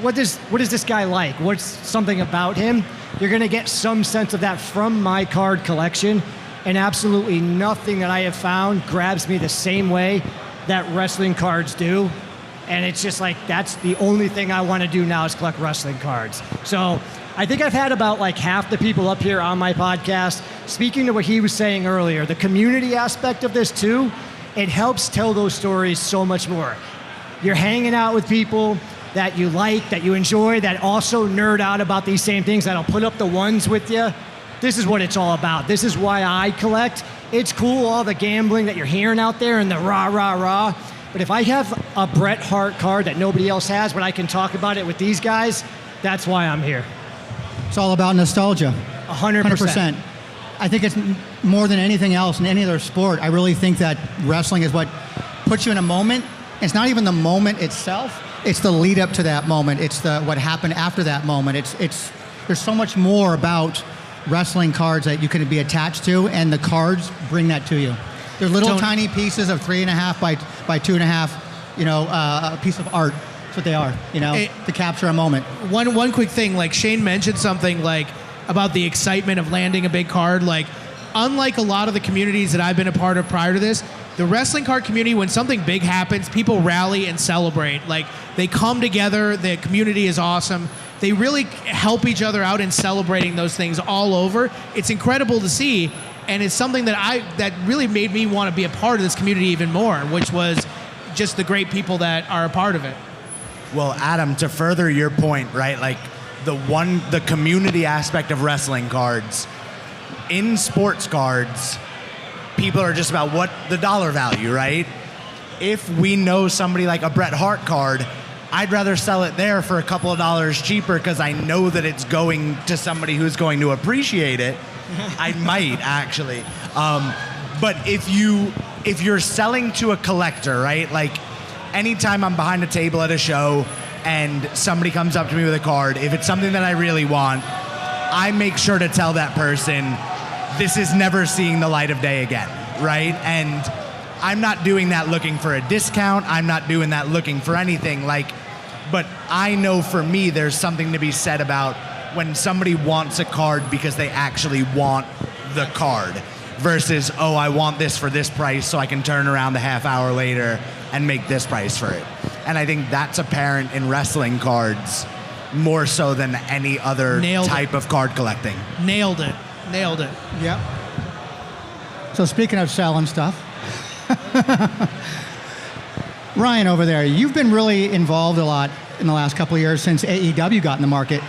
what is this guy like? What's something about him? You're going to get some sense of that from my card collection, and absolutely nothing that I have found grabs me the same way that wrestling cards do. And it's just like, that's the only thing I want to do now is collect wrestling cards. So I think I've had about like half the people up here on my podcast. Speaking to what he was saying earlier, the community aspect of this too, it helps tell those stories so much more. You're hanging out with people that you like, that you enjoy, that also nerd out about these same things, that'll put up the ones with you. This is what it's all about. This is why I collect. It's cool, all the gambling that you're hearing out there and the rah, rah, rah. But if I have a Bret Hart card that nobody else has, but I can talk about it with these guys, that's why I'm here. It's all about nostalgia. 100%. I think it's more than anything else in any other sport. I really think that wrestling is what puts you in a moment. It's not even the moment itself. It's the lead up to that moment. It's what happened after that moment. There's so much more about wrestling cards that you can be attached to, and the cards bring that to you. They're little tiny pieces of 3.5 by 2.5, a piece of art. That's what they are, to capture a moment. One quick thing, like Shane mentioned something like about the excitement of landing a big card. Like, unlike a lot of the communities that I've been a part of prior to this, the wrestling card community, when something big happens, people rally and celebrate. Like, they come together, the community is awesome. They really help each other out in celebrating those things all over. It's incredible to see. And it's something that really made me want to be a part of this community even more, which was just the great people that are a part of it. Well, Adam, to further your point, right? Like the community aspect of wrestling cards, in sports cards, people are just about what the dollar value, right? If we know somebody like a Bret Hart card, I'd rather sell it there for a couple of dollars cheaper because I know that it's going to somebody who's going to appreciate it. I might actually, but if you're selling to a collector, right? Like, anytime I'm behind a table at a show and somebody comes up to me with a card, if it's something that I really want, I make sure to tell that person, this is never seeing the light of day again, right? And I'm not doing that looking for a discount. I'm not doing that looking for anything. But I know for me, there's something to be said about when somebody wants a card because they actually want the card versus, oh, I want this for this price so I can turn around a half hour later and make this price for it. And I think that's apparent in wrestling cards more so than any other type of card collecting. Nailed it. Yep. So speaking of selling stuff, Ryan over there, you've been really involved a lot in the last couple of years since AEW got in the market,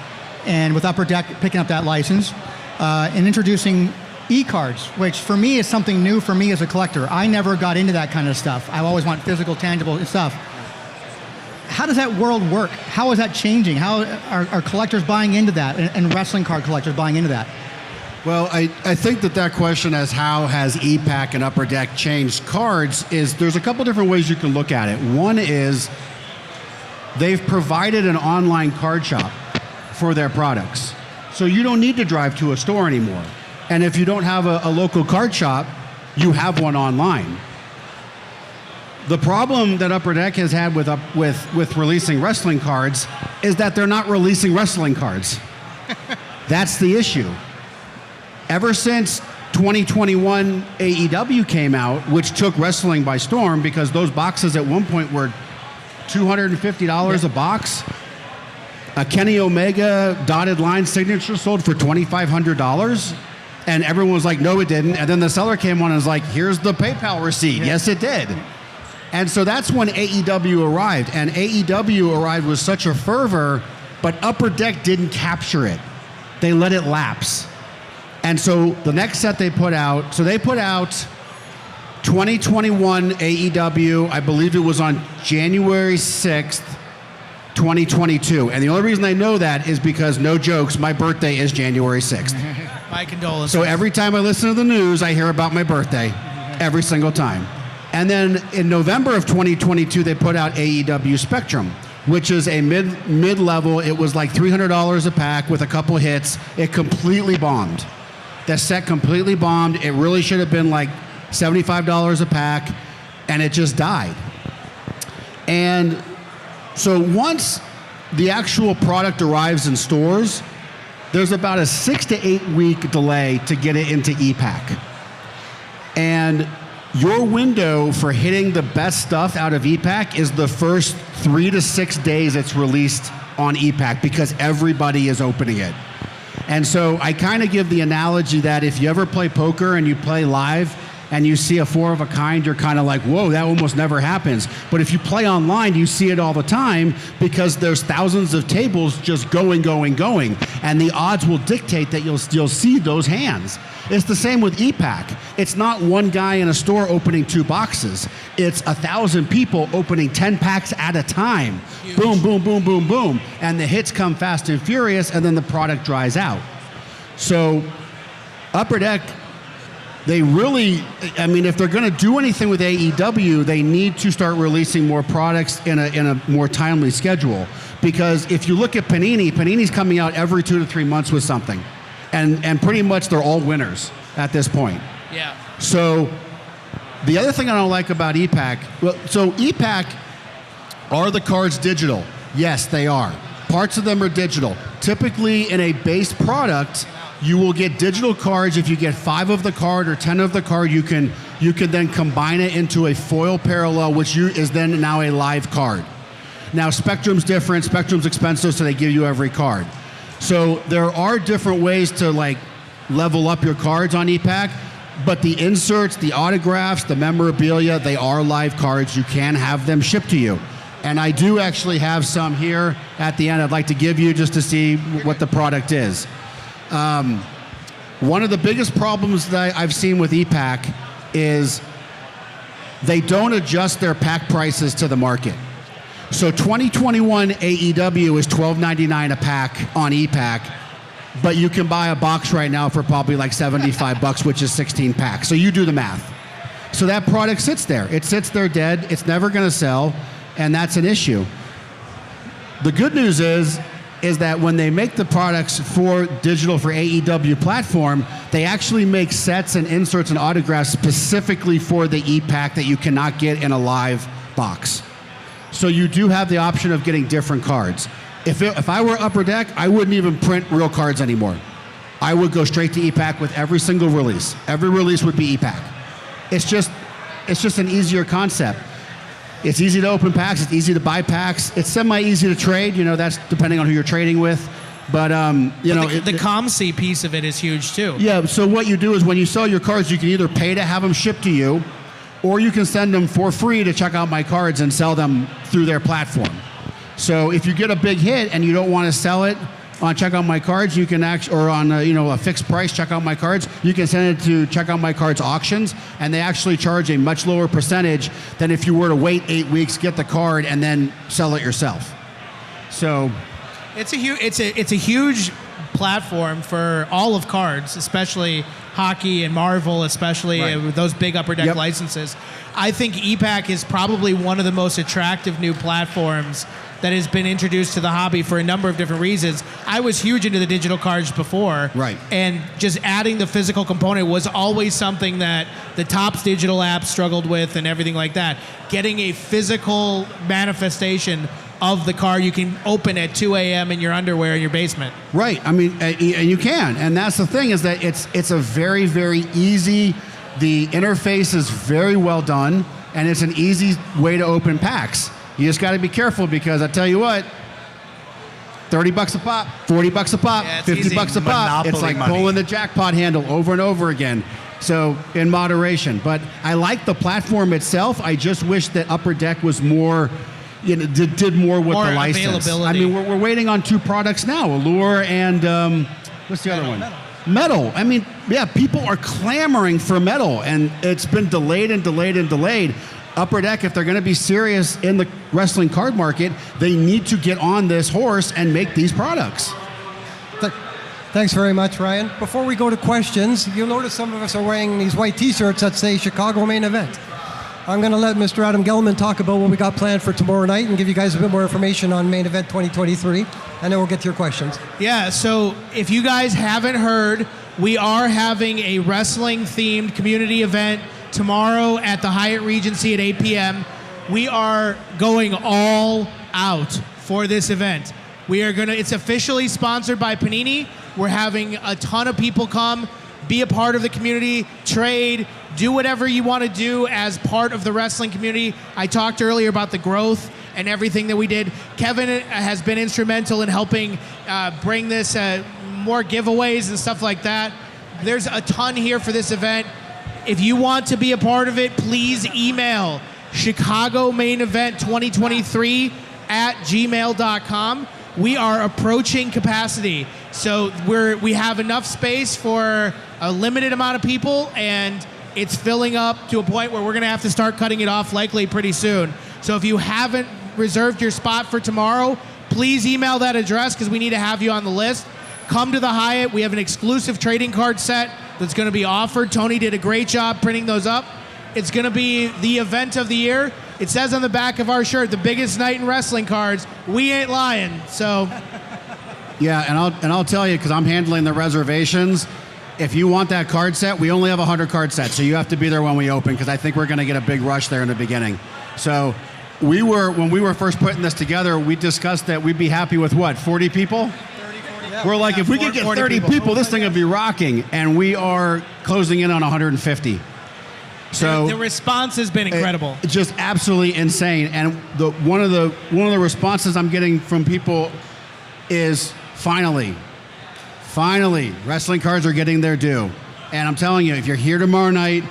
and with Upper Deck picking up that license and introducing e-cards, which for me is something new for me as a collector. I never got into that kind of stuff. I always want physical, tangible stuff. How does that world work? How is that changing? How are collectors buying into that, and wrestling card collectors buying into that? Well, I think that question as how has EPAC and Upper Deck changed cards is there's a couple different ways you can look at it. One is they've provided an online card shop for their products. So you don't need to drive to a store anymore. And if you don't have a local card shop, you have one online. The problem that Upper Deck has had with releasing wrestling cards is that they're not releasing wrestling cards. That's the issue. Ever since 2021 AEW came out, which took wrestling by storm because those boxes at one point were $250 a box. A Kenny Omega dotted line signature sold for $2,500. And everyone was like, no, it didn't. And then the seller came on and was like, here's the PayPal receipt. Yes, it did. And so that's when AEW arrived. And AEW arrived with such a fervor, but Upper Deck didn't capture it. They let it lapse. And so the next set they put out, so they put out 2021 AEW, I believe it was on January 6th, 2022. And the only reason I know that is because, no jokes, my birthday is January 6th. My condolences. So every time I listen to the news, I hear about my birthday, every single time. And then in November of 2022, they put out AEW Spectrum, which is a mid-level. It was like $300 a pack with a couple hits. It completely bombed. The set completely bombed. It really should have been like $75 a pack, and it just died. And so once the actual product arrives in stores, there's about a 6 to 8 week delay to get it into e-pack. And your window for hitting the best stuff out of e-pack is the first 3 to 6 days it's released on e-pack, because everybody is opening it. And so I kind of give the analogy that if you ever play poker and you play live and you see a 4 of a kind, you're kind of like, whoa, that almost never happens. But if you play online, you see it all the time, because there's thousands of tables just going. And the odds will dictate that you'll see those hands. It's the same with e-pack. It's not one guy in a store opening 2 boxes. It's 1,000 people opening 10 packs at a time. Huge. Boom, boom, boom, boom, boom. And the hits come fast and furious, and then the product dries out. So Upper Deck, they really, I mean, if they're going to do anything with AEW, they need to start releasing more products in a more timely schedule. Because if you look at Panini's coming out every 2 to 3 months with something. And pretty much they're all winners at this point. Yeah. So the other thing I don't like about e-pack, so e-pack, are the cards digital? Yes, they are. Parts of them are digital. Typically in a base product, you will get digital cards. If you get 5 of the card or 10 of the card, you can then combine it into a foil parallel, which is then now a live card. Now Spectrum's different. Spectrum's expensive, so they give you every card. So there are different ways to like level up your cards on e-pack, but the inserts, the autographs, the memorabilia, they are live cards. You can have them shipped to you. And I do actually have some here at the end I'd like to give you just to see what the product is. One of the biggest problems that I've seen with e-pack is they don't adjust their pack prices to the market. So 2021 AEW is $12.99 a pack on e-pack, but you can buy a box right now for probably like $75, which is 16 packs. So you do the math. So that product sits there. It sits there dead. It's never going to sell, and that's an issue. The good news is that when they make the products for digital for AEW platform, they actually make sets and inserts and autographs specifically for the e-pack that you cannot get in a live box. So you do have the option of getting different cards. If I were Upper Deck, I wouldn't even print real cards anymore. I would go straight to e-pack with every single release. Every release would be e-pack. It's just an easier concept. It's easy to open packs. It's easy to buy packs. It's semi-easy to trade. You know, that's depending on who you're trading with. But the ComC piece of it is huge too. Yeah. So what you do is when you sell your cards, you can either pay to have them shipped to you, or you can send them for free to check out my cards and sell them through their platform. So if you get a big hit and you don't want to sell it on Check Out My Cards, you can or on a fixed price Check Out My Cards, you can send it to Check Out My Cards auctions, and they actually charge a much lower percentage than if you were to wait 8 weeks, get the card, and then sell it yourself. So it's a huge platform for all of cards, especially hockey and Marvel, especially with those big Upper Deck licenses. I think e-pack is probably one of the most attractive new platforms that has been introduced to the hobby for a number of different reasons. I was huge into the digital cards before. Right. And just adding the physical component was always something that the Topps digital apps struggled with and everything like that. Getting a physical manifestation of the card you can open at 2 a.m. in your underwear in your basement. Right. I mean, and you can. And that's the thing, is that it's a very, very easy, the interface is very well done, and it's an easy way to open packs. You just got to be careful, because I tell you what, $30 a pop, $40 a pop, Yeah, it's $50 easy. a pop. It's Monopoly like money. pulling the jackpot handle over and over again. So in moderation, but I like the platform itself. I just wish that Upper Deck was more, did more with More the license. availability. I mean, we're waiting on 2 products now, Allure and what's the other one? Metal. I mean, yeah, people are clamoring for Metal, and it's been delayed and delayed and delayed. Upper Deck, if they're going to be serious in the wrestling card market, they need to get on this horse and make these products. Thanks very much, Ryan. Before we go to questions, you'll notice some of us are wearing these white T-shirts that say Chicago Main Event. I'm going to let Mr. Adam Gelman talk about what we got planned for tomorrow night and give you guys a bit more information on Main Event 2023, and then we'll get to your questions. Yeah, so if you guys haven't heard, we are having a wrestling-themed community event tomorrow at the Hyatt Regency at 8 p.m. We are going all out for this event. It's officially sponsored by Panini. We're having a ton of people come, be a part of the community, trade, do whatever you want to do as part of the wrestling community. I talked earlier about the growth and everything that we did. Kevin has been instrumental in helping bring this more giveaways and stuff like that. There's a ton here for this event. If you want to be a part of it, please email Chicago Main Event 2023 at gmail.com. We are approaching capacity. So we have enough space for a limited amount of people, and it's filling up to a point where we're going to have to start cutting it off likely pretty soon. So if you haven't reserved your spot for tomorrow, please email that address because we need to have you on the list. Come to the Hyatt. We have an exclusive trading card set that's going to be offered. Tony did a great job printing those up. It's going to be the event of the year. It says on the back of our shirt, the biggest night in wrestling cards. We ain't lying. So, Yeah, and I'll tell you, because I'm handling the reservations, if you want that card set, we only have 100 card sets, so you have to be there when we open, because I think we're going to get a big rush there in the beginning. So when we were first putting this together, we discussed that we'd be happy with what, 40 people? 40. We're like, if we could get 30 people, this thing would be rocking, and we are closing in on 150. So the response has been incredible. It's just absolutely insane. And one of the responses I'm getting from people is finally, wrestling cards are getting their due. And I'm telling you, if you're here tomorrow night,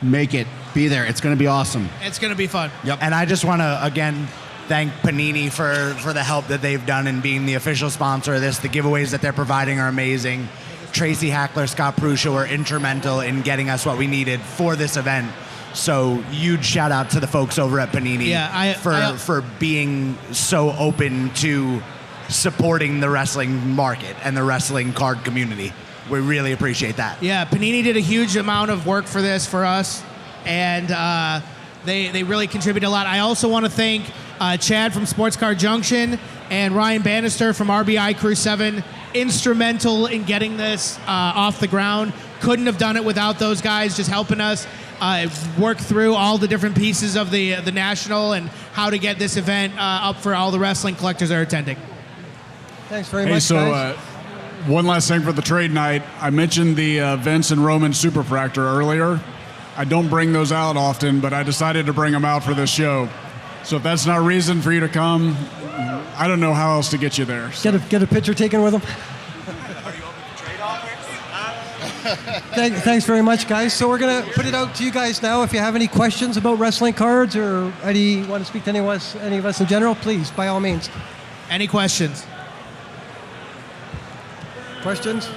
make it. Be there. It's going to be awesome. It's going to be fun. Yep. And I just want to, again, thank Panini for the help that they've done in being the official sponsor of this. The giveaways that they're providing are amazing. Tracy Hackler, Scott Pruscia were instrumental in getting us what we needed for this event. So huge shout out to the folks over at Panini for being so open to supporting the wrestling market and the wrestling card community. We really appreciate that. Yeah, Panini did a huge amount of work for this for us, and they really contributed a lot. I also want to thank Chad from Sports Card Junction and Ryan Bannister from RBI Crew 7, instrumental in getting this off the ground. Couldn't have done it without those guys just helping us work through all the different pieces of the national and how to get this event up for all the wrestling collectors that are attending. Thanks very much, so guys. one last thing for the trade night. I mentioned the Vince and Roman Superfractor earlier. I don't bring those out often, but I decided to bring them out for this show. So if that's not reason for you to come, I don't know how else to get you there. So. Get a picture taken with them. Thanks very much, guys. So we're going to put it out to you guys now. If you have any questions about wrestling cards or want to speak to any of us in general, please, by all means. Any questions? Questions?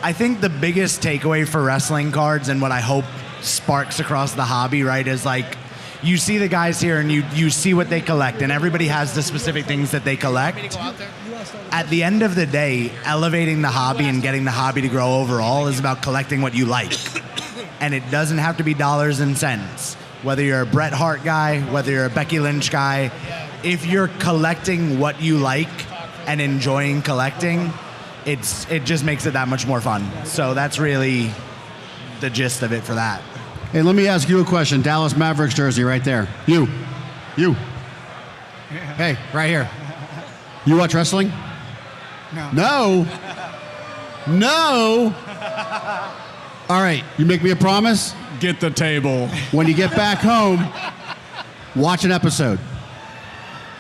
I think the biggest takeaway for wrestling cards and what I hope sparks across the hobby, right, is like you see the guys here and you see what they collect, and everybody has the specific things that they collect. At the end of the day, elevating the hobby and getting the hobby to grow overall is about collecting what you like. And it doesn't have to be dollars and cents. Whether you're a Bret Hart guy, whether you're a Becky Lynch guy, if you're collecting what you like and enjoying collecting, it just makes it that much more fun. So that's really the gist of it for that. Hey, let me ask you a question. Dallas Mavericks jersey right there. You. Hey, right here. You watch wrestling? No. All right, you make me a promise? Get the table. When you get back home, watch an episode.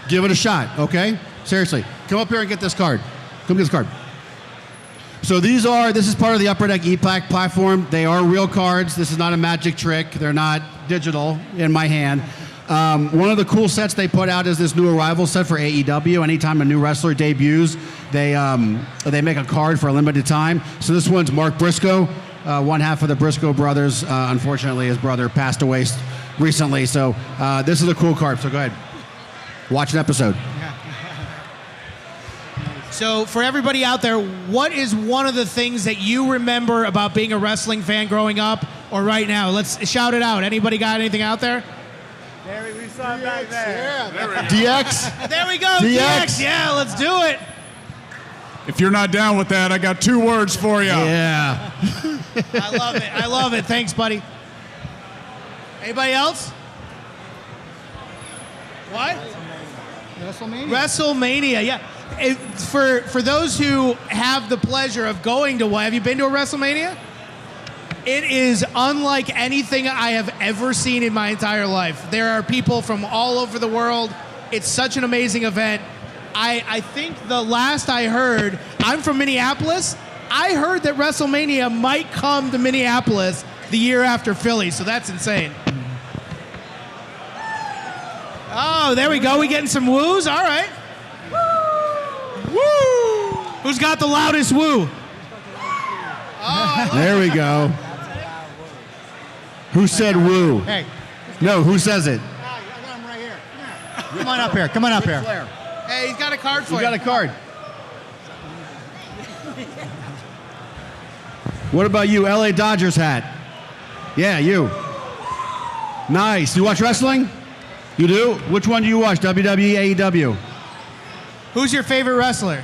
Give it a shot, okay? Seriously, come up here and get this card. Come get this card. So this is part of the Upper Deck ePack platform. They are real cards. This is not a magic trick. They're not digital in my hand. One of the cool sets they put out is this new arrival set for AEW. Anytime a new wrestler debuts, they make a card for a limited time. So this one's Mark Briscoe, one half of the Briscoe brothers. Unfortunately, his brother passed away recently. So this is a cool card. So go ahead, watch an episode. So for everybody out there, what is one of the things that you remember about being a wrestling fan growing up or right now? Let's shout it out. Anybody got anything out there? We saw it back there. DX? There we go. DX. Yeah, let's do it. If you're not down with that, I got 2 words for you. Yeah. I love it. I love it. Thanks, buddy. Anybody else? What? WrestleMania, yeah. For those who have the pleasure of going to one, have you been to a WrestleMania? It is unlike anything I have ever seen in my entire life. There are people from all over the world. It's such an amazing event. I think the last I heard, I'm from Minneapolis. I heard that WrestleMania might come to Minneapolis the year after Philly, so that's insane. Oh, there we go. We getting some woos? All right. Woo! Who's got the loudest woo? Oh, there we go. Who said woo? Hey. No, who says it? I got him right here. Come on up here. Come on up here. Hey, he's got a card for you. You got a card. What about you, LA Dodgers hat? Yeah, you. Nice. You watch wrestling? You do? Which one do you watch? WWE, AEW? Who's your favorite wrestler?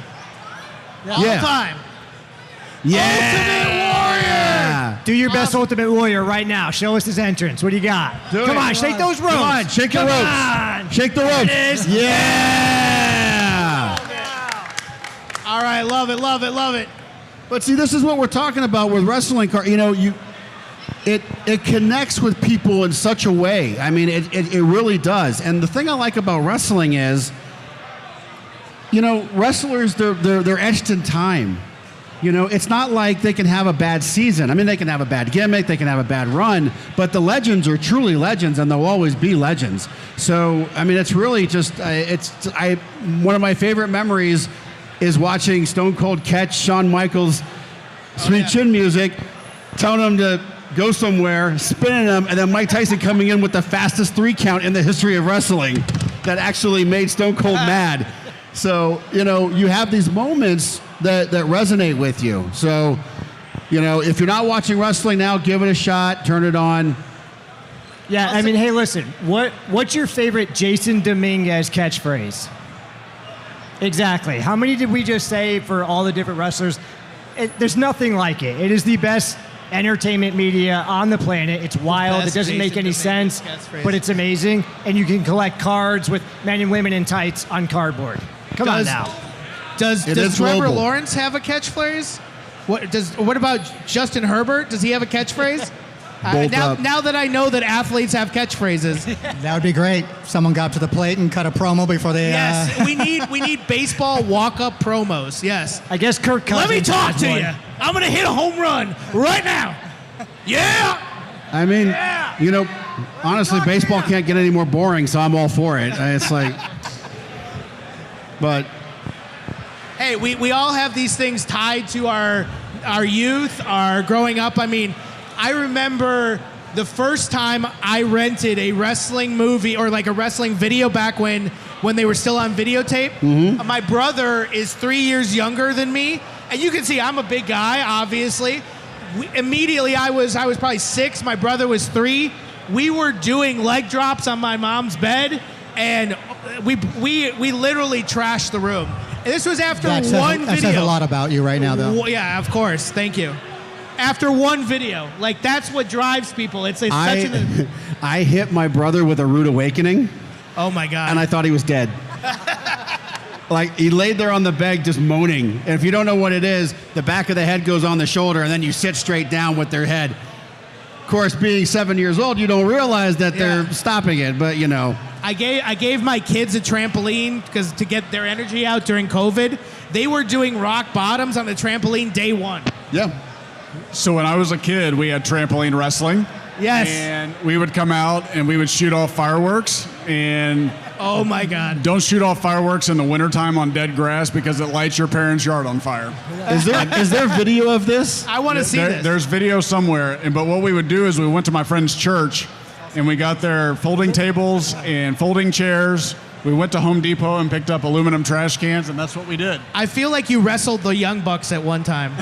All time. Yeah. Ultimate Warrior. Do your best Ultimate Warrior right now. Show us his entrance. What do you got? Come on, shake those ropes. Come on, shake the ropes. On. Shake the ropes. There it is. Yeah. All right, love it, love it, love it. But see, this is what we're talking about with wrestling card. You know, it connects with people in such a way. I mean, it really does. And the thing I like about wrestling is, you know, wrestlers, they're etched in time. You know, it's not like they can have a bad season. I mean, they can have a bad gimmick, they can have a bad run, but the legends are truly legends, and they'll always be legends. So, I mean, it's really just, one of my favorite memories is watching Stone Cold catch Shawn Michaels' Sweet Chin Music, telling him to go somewhere, spinning him, and then Mike Tyson coming in with the fastest 3 count in the history of wrestling that actually made Stone Cold mad. So, you know, you have these moments that resonate with you. So, you know, if you're not watching wrestling now, give it a shot, turn it on. Yeah, I mean, hey, listen, what's your favorite Jason Dominguez catchphrase? Exactly. How many did we just say for all the different wrestlers? There's nothing like it. It is the best entertainment media on the planet. It's wild. It doesn't make any sense, but it's amazing. And you can collect cards with men and women in tights on cardboard. Come on now. Does Trevor Lawrence have a catchphrase? What about Justin Herbert? Does he have a catchphrase? Now that I know that athletes have catchphrases, That would be great. Someone got to the plate and cut a promo before they. yes, we need baseball walk-up promos. Yes. I guess Kirk Cousins. Let me talk has to one. you. I'm gonna hit a home run right now. Yeah. I mean, you know, honestly, baseball can't get any more boring, so I'm all for it. It's like, but. Hey, we all have these things tied to our youth, our growing up. I mean, I remember the first time I rented a wrestling movie or like a wrestling video back when they were still on videotape. Mm-hmm. My brother is 3 years younger than me, and you can see I'm a big guy, obviously. Immediately, I was probably 6. My brother was 3. We were doing leg drops on my mom's bed, and we literally trashed the room. And this was after one video. That says a lot about you right now, though. Yeah, of course. Thank you. After one video, like that's what drives people. It's such an. I hit my brother with a rude awakening. Oh my god! And I thought he was dead. Like he laid there on the bed just moaning. And if you don't know what it is, the back of the head goes on the shoulder, and then you sit straight down with their head. Of course, being 7 years old, you don't realize that they're stopping it, but you know. I gave my kids a trampoline because to get their energy out during COVID. They were doing rock bottoms on the trampoline day one. Yeah. So when I was a kid, we had trampoline wrestling. Yes. And we would come out and we would shoot off fireworks. And oh my God. Don't shoot off fireworks in the wintertime on dead grass because it lights your parents' yard on fire. Is there video of this? I want to see this. There's video somewhere. But what we would do is we went to my friend's church and we got their folding tables and folding chairs. We went to Home Depot and picked up aluminum trash cans, and that's what we did. I feel like you wrestled the Young Bucks at one time.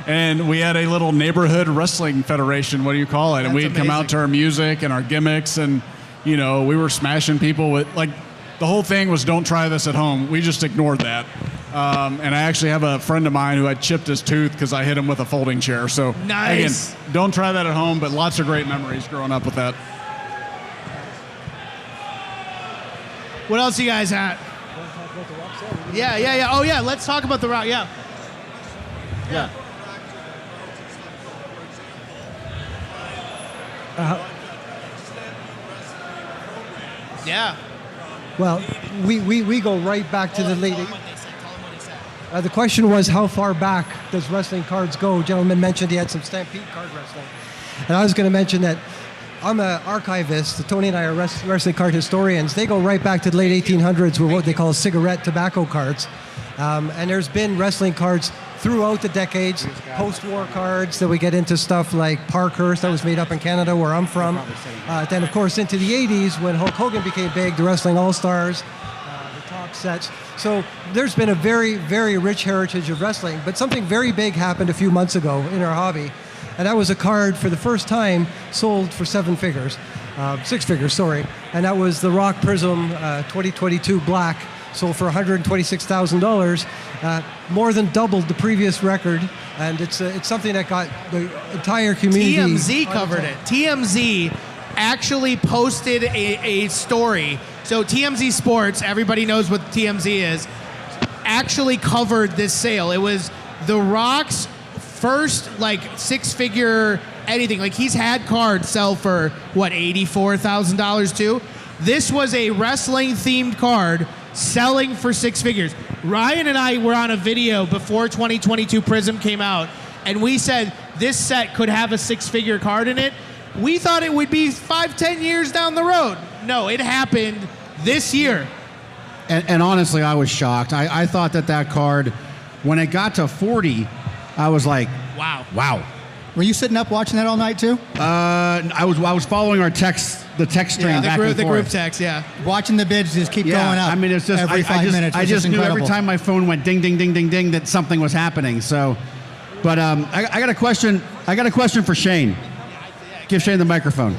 And we had a little neighborhood wrestling federation, what do you call it? That's and we'd come out amazing. to our music and our gimmicks, and, you know, we were smashing people with, like, the whole thing was don't try this at home. We just ignored that. And I actually have a friend of mine who had chipped his tooth because I hit him with a folding chair. So, nice. Again, don't try that at home, but lots of great memories growing up with that. What else you guys at? Yeah. Oh, yeah. Let's talk about the rock. Yeah. Yeah. Well, we go right back to the late. The question was, how far back does wrestling cards go? Gentleman mentioned he had some Stampede card wrestling. And I was going to mention that I'm an archivist. Tony and I are wrestling card historians. They go right back to the late 1800s with what they call cigarette tobacco cards. And there's been wrestling cards throughout the decades, post-war cards that we get into stuff like Parkhurst that was made up in Canada where I'm from. Then, of course, into the 80s when Hulk Hogan became big, the Wrestling All-Stars, the top sets. So there's been a very, very rich heritage of wrestling. But something very big happened a few months ago in our hobby. And that was a card for the first time sold for 6 figures, and that was the Rock Prism 2022 Black, sold for $126,000, more than doubled the previous record, and it's something that got the entire community. TMZ covered it. TMZ actually posted a story. So TMZ Sports, everybody knows what TMZ is, actually covered this sale. It was The Rock's first, like, 6-figure anything. Like, he's had cards sell for, what, $84,000 too? This was a wrestling-themed card selling for 6 figures. Ryan and I were on a video before 2022 Prism came out, and we said this set could have a 6-figure card in it. We thought it would be 5-10 years down the road. No, it happened this year. And honestly, I was shocked. I thought that card, when it got to 40, I was like, wow. Were you sitting up watching that all night too? I was following the text stream back and forth. The group text, yeah. Watching the bids just keep going up. I mean, it's just every 5 minutes. I just knew every time my phone went ding, ding, ding, ding, ding that something was happening. So, but I got a question. I got a question for Shane. Give Shane the microphone.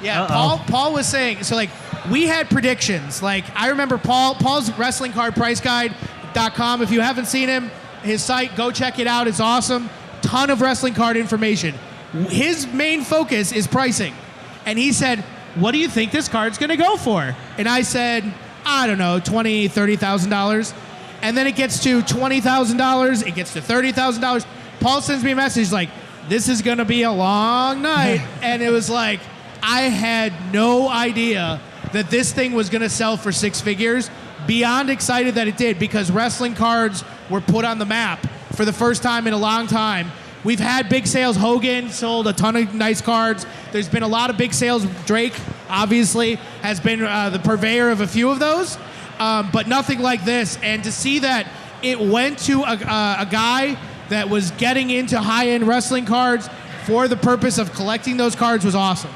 Yeah, Paul was saying, so like we had predictions. Like I remember Paul's wrestling card price guide.com. If you haven't seen him, his site, go check it out. It's awesome. Ton of wrestling card information. His main focus is pricing. And he said, what do you think this card's going to go for? And I said, I don't know, $20,000, $30,000. And then it gets to $20,000. It gets to $30,000. Paul sends me a message like, this is going to be a long night. And it was like, I had no idea that this thing was going to sell for 6 figures. Beyond excited that it did, because wrestling cards were put on the map for the first time in a long time. We've had big sales. Hogan sold a ton of nice cards. There's been a lot of big sales. Drake, obviously, has been the purveyor of a few of those, but nothing like this. And to see that it went to a guy that was getting into high-end wrestling cards for the purpose of collecting those cards was awesome.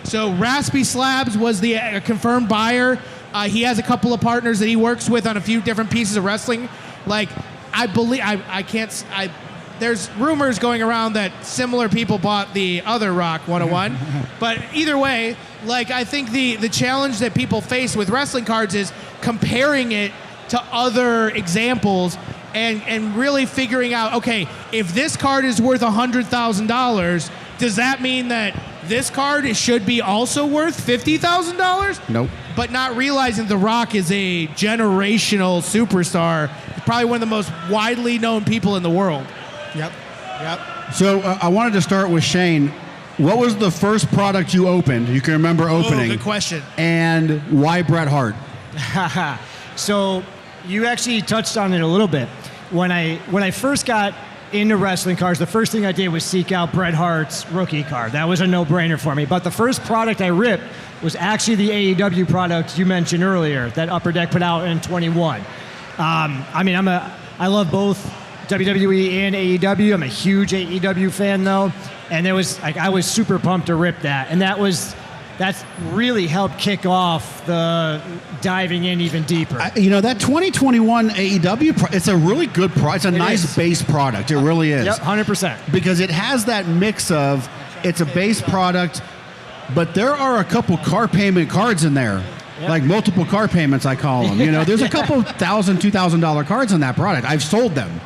So Raspy Slabs was the confirmed buyer. He has a couple of partners that he works with on a few different pieces of wrestling. Like, I believe, there's rumors going around that similar people bought the other Rock 101. But either way, like, I think the challenge that people face with wrestling cards is comparing it to other examples and really figuring out, okay, if this card is worth $100,000, does that mean that this card should be also worth $50,000? Nope. But not realizing The Rock is a generational superstar, probably one of the most widely known people in the world. Yep. So I wanted to start with Shane. what was the first product you opened? You can remember opening. Good question. And why Bret Hart? So you actually touched on it a little bit. When I first got into wrestling cards, the first thing I did was seek out Bret Hart's rookie card. That was a no-brainer for me. But the first product I ripped was actually the AEW product you mentioned earlier that Upper Deck put out in 21. I mean, I love both WWE and AEW. I'm a huge AEW fan though, and I was super pumped to rip that, and that's really helped kick off the diving in even deeper. That 2021 AEW, it's a really good product. It's a nice base product. It really is. Yep, 100%. Because it has that mix of, it's a base product, but there are a couple car payment cards in there. Yep. Like multiple car payments, I call them. There's a couple $1,000-$2,000 cards in that product. I've sold them.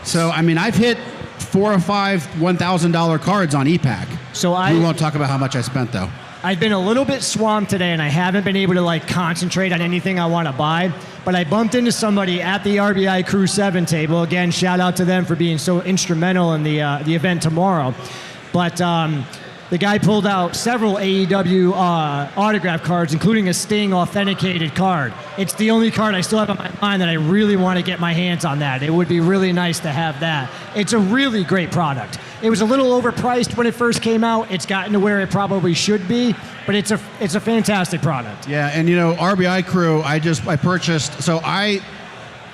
So, I mean, I've hit 4 or 5 $1,000 cards on EPAC. We won't talk about how much I spent, though. I've been a little bit swamped today, and I haven't been able to concentrate on anything I want to buy. But I bumped into somebody at the RBI Crew 7 table. Again, shout out to them for being so instrumental in the event tomorrow. But the guy pulled out several AEW autograph cards, including a Sting authenticated card. It's the only card I still have on my mind that I really want to get my hands on that. It would be really nice to have that. It's a really great product. It was a little overpriced when it first came out. It's gotten to where it probably should be, but it's a fantastic product. Yeah, and RBI Crew, I purchased, so I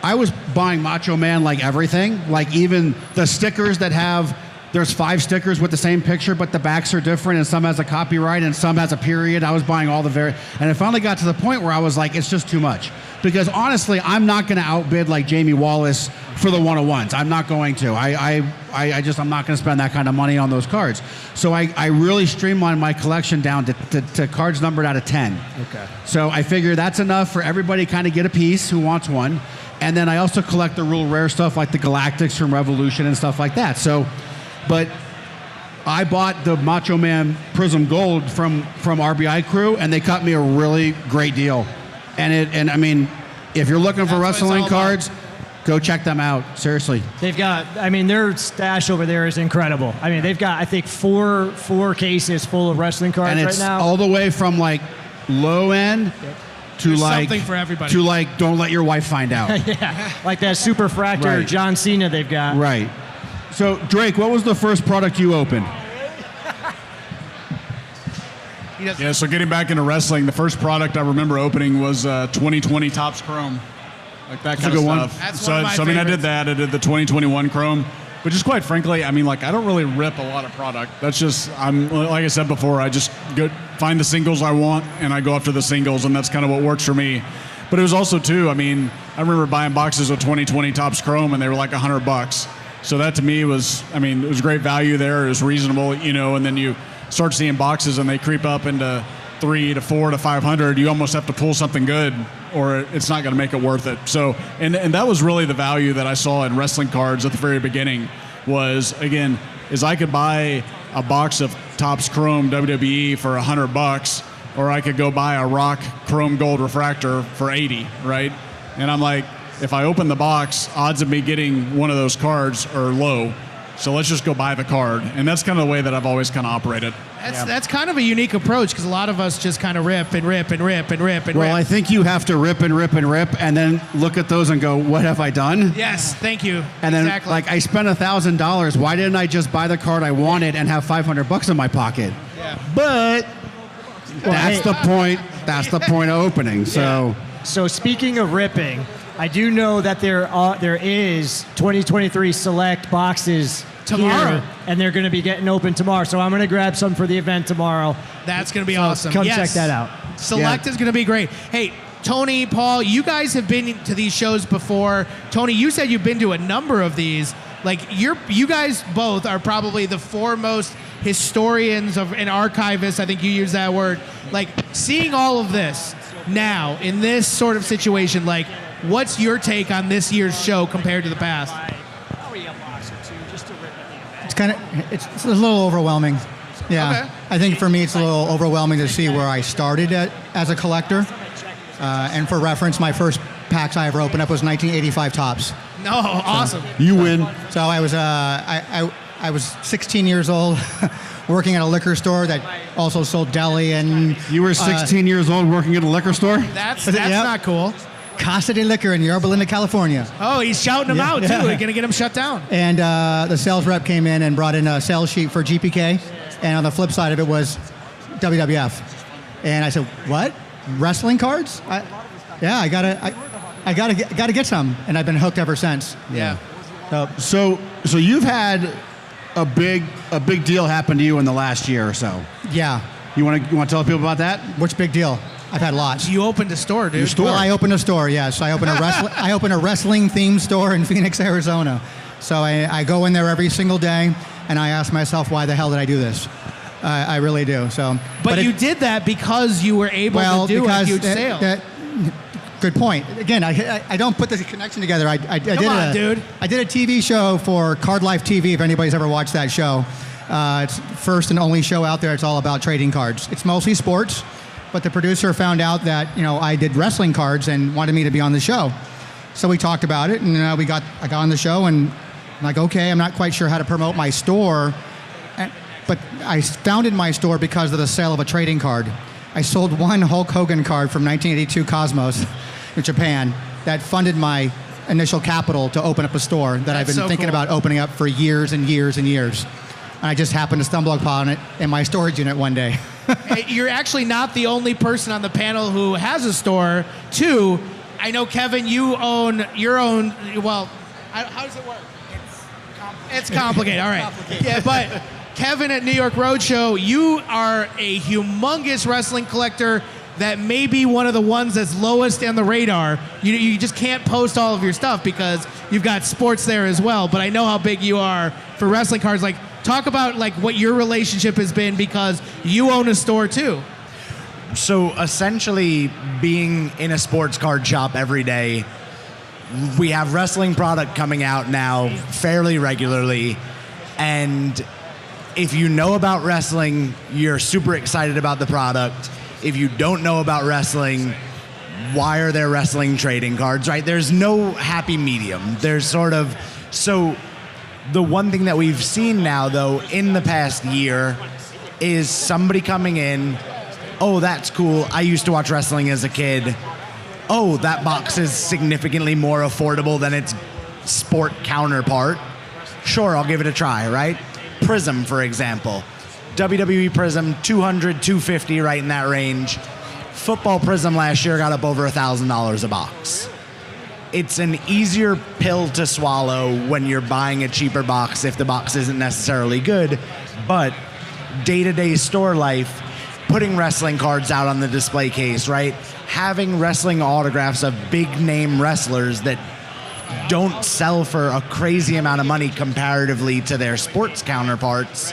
was buying Macho Man like everything, like even the stickers that have, there's 5 stickers with the same picture, but the backs are different, and some has a copyright, and some has a period. I was buying all the and it finally got to the point where I was like, it's just too much. Because honestly, I'm not going to outbid like Jamie Wallace for the 101s. I'm not going to. I'm not going to spend that kind of money on those cards. So I really streamlined my collection down to cards numbered out of 10. Okay. So I figure that's enough for everybody to kind of get a piece who wants one. And then I also collect the real rare stuff like the Galactics from Revolution and stuff like that. So, but I bought the Macho Man Prism Gold from RBI Crew, and they cut me a really great deal. And I mean, if you're looking for wrestling cards, go check them out. Seriously. They've got, their stash over there is incredible. I mean, they've got, I think, four cases full of wrestling cards and it's right now. All the way from low end to There's something for everybody. To don't let your wife find out. Yeah, like that Super Fractor Right. John Cena they've got. Right. So Drake, what was the first product you opened? Yeah, so getting back into wrestling, the first product I remember opening was 2020 Topps Chrome. Like that kind of stuff. That's one of my I did favorites. that. I did the 2021 Chrome. But just quite frankly, I don't really rip a lot of product. That's just, like I said before, I just go find the singles I want, and I go after the singles, and that's kind of what works for me. But it was also, too, I remember buying boxes of 2020 Topps Chrome, and they were like $100. So that to me was, it was great value there. It was reasonable, and then you start seeing boxes and they creep up into 300 to 400 to 500. You almost have to pull something good, or it's not going to make it worth it. So, and that was really the value that I saw in wrestling cards at the very beginning. Was I could buy a box of Topps Chrome WWE for $100, or I could go buy a Rock Chrome Gold Refractor for $80, right? And I'm like, if I open the box, odds of me getting one of those cards are low. So let's just go buy the card. And that's kind of the way that I've always kind of operated. That's kind of a unique approach, because a lot of us just kind of rip and rip and rip and rip and rip. Well, I think you have to rip and rip and rip, and then look at those and go, what have I done? Yes, thank you. And then, exactly. I spent $1,000. Why didn't I just buy the card I wanted and have $500 in my pocket? Yeah. But that's the point. That's the point of opening. So, So speaking of ripping, I do know that there is 2023 Select boxes tomorrow, here, and they're going to be getting open tomorrow. So I'm going to grab some for the event tomorrow. That's going to be awesome. Come Yes. check that out. Select is going to be great. Hey, Tony, Paul, you guys have been to these shows before. Tony, you said you've been to a number of these. You guys both are probably the foremost historians and archivists. I think you use that word. Seeing all of this now in this sort of situation, what's your take on this year's show compared to the past? Probably a box or two just to rip at the event. It's a little overwhelming. Yeah, Okay. I think for me it's a little overwhelming to see where I started as a collector. And for reference, my first packs I ever opened up was 1985 Topps. No, awesome. you win. So I I was 16 years old, working at a liquor store that also sold deli and. You were 16 years old working at a liquor store? That's Yep. not cool. Casa de Liquor in Yorba Linda, California. Oh, he's shouting them out, too. We're going to get him shut down. And the sales rep came in and brought in a sales sheet for GPK. And on the flip side of it was WWF. And I said, what? Wrestling cards? I gotta get some. And I've been hooked ever since. Yeah. So you've had a big deal happen to you in the last year or so. Yeah. You want to tell people about that? Which big deal? I've had lots. You opened a store, dude. Your store? Well, I opened a store, yes. I opened a wrestling themed store in Phoenix, Arizona. So I go in there every single day, and I ask myself, why the hell did I do this? I really do. So, But you did that because you were able to do a huge sale. Good point. Again, I don't put the connection together. I did dude. I did a TV show for Card Life TV, if anybody's ever watched that show. It's first and only show out there. It's all about trading cards. It's mostly sports. But the producer found out that, I did wrestling cards and wanted me to be on the show. So we talked about it, and I got on the show, and I'm like, okay, I'm not quite sure how to promote my store. But I founded my store because of the sale of a trading card. I sold one Hulk Hogan card from 1982 Cosmos in Japan that funded my initial capital to open up a store that I've been thinking about opening up for years and years and years. And I just happened to stumble upon it in my storage unit one day. Hey, you're actually not the only person on the panel who has a store, too. I know, Kevin, you own your own. Well, how does it work? It's complicated. All right. Yeah, but Kevin at New York Roadshow, you are a humongous wrestling collector that may be one of the ones that's lowest on the radar. You just can't post all of your stuff because you've got sports there as well. But I know how big you are for wrestling cards. Like, talk about what your relationship has been because you own a store too. So essentially, being in a sports card shop every day, we have wrestling product coming out now fairly regularly. And if you know about wrestling, you're super excited about the product. If you don't know about wrestling, why are there wrestling trading cards, right? There's no happy medium. There's so the one thing that we've seen now, though, in the past year is somebody coming in, oh, that's cool. I used to watch wrestling as a kid. Oh, that box is significantly more affordable than its sport counterpart. Sure, I'll give it a try, right? Prism, for example. WWE Prism, $200, $250, right in that range. Football Prism last year got up over $1,000 a box. It's an easier pill to swallow when you're buying a cheaper box if the box isn't necessarily good, but day-to-day store life, putting wrestling cards out on the display case, right? Having wrestling autographs of big-name wrestlers that don't sell for a crazy amount of money comparatively to their sports counterparts,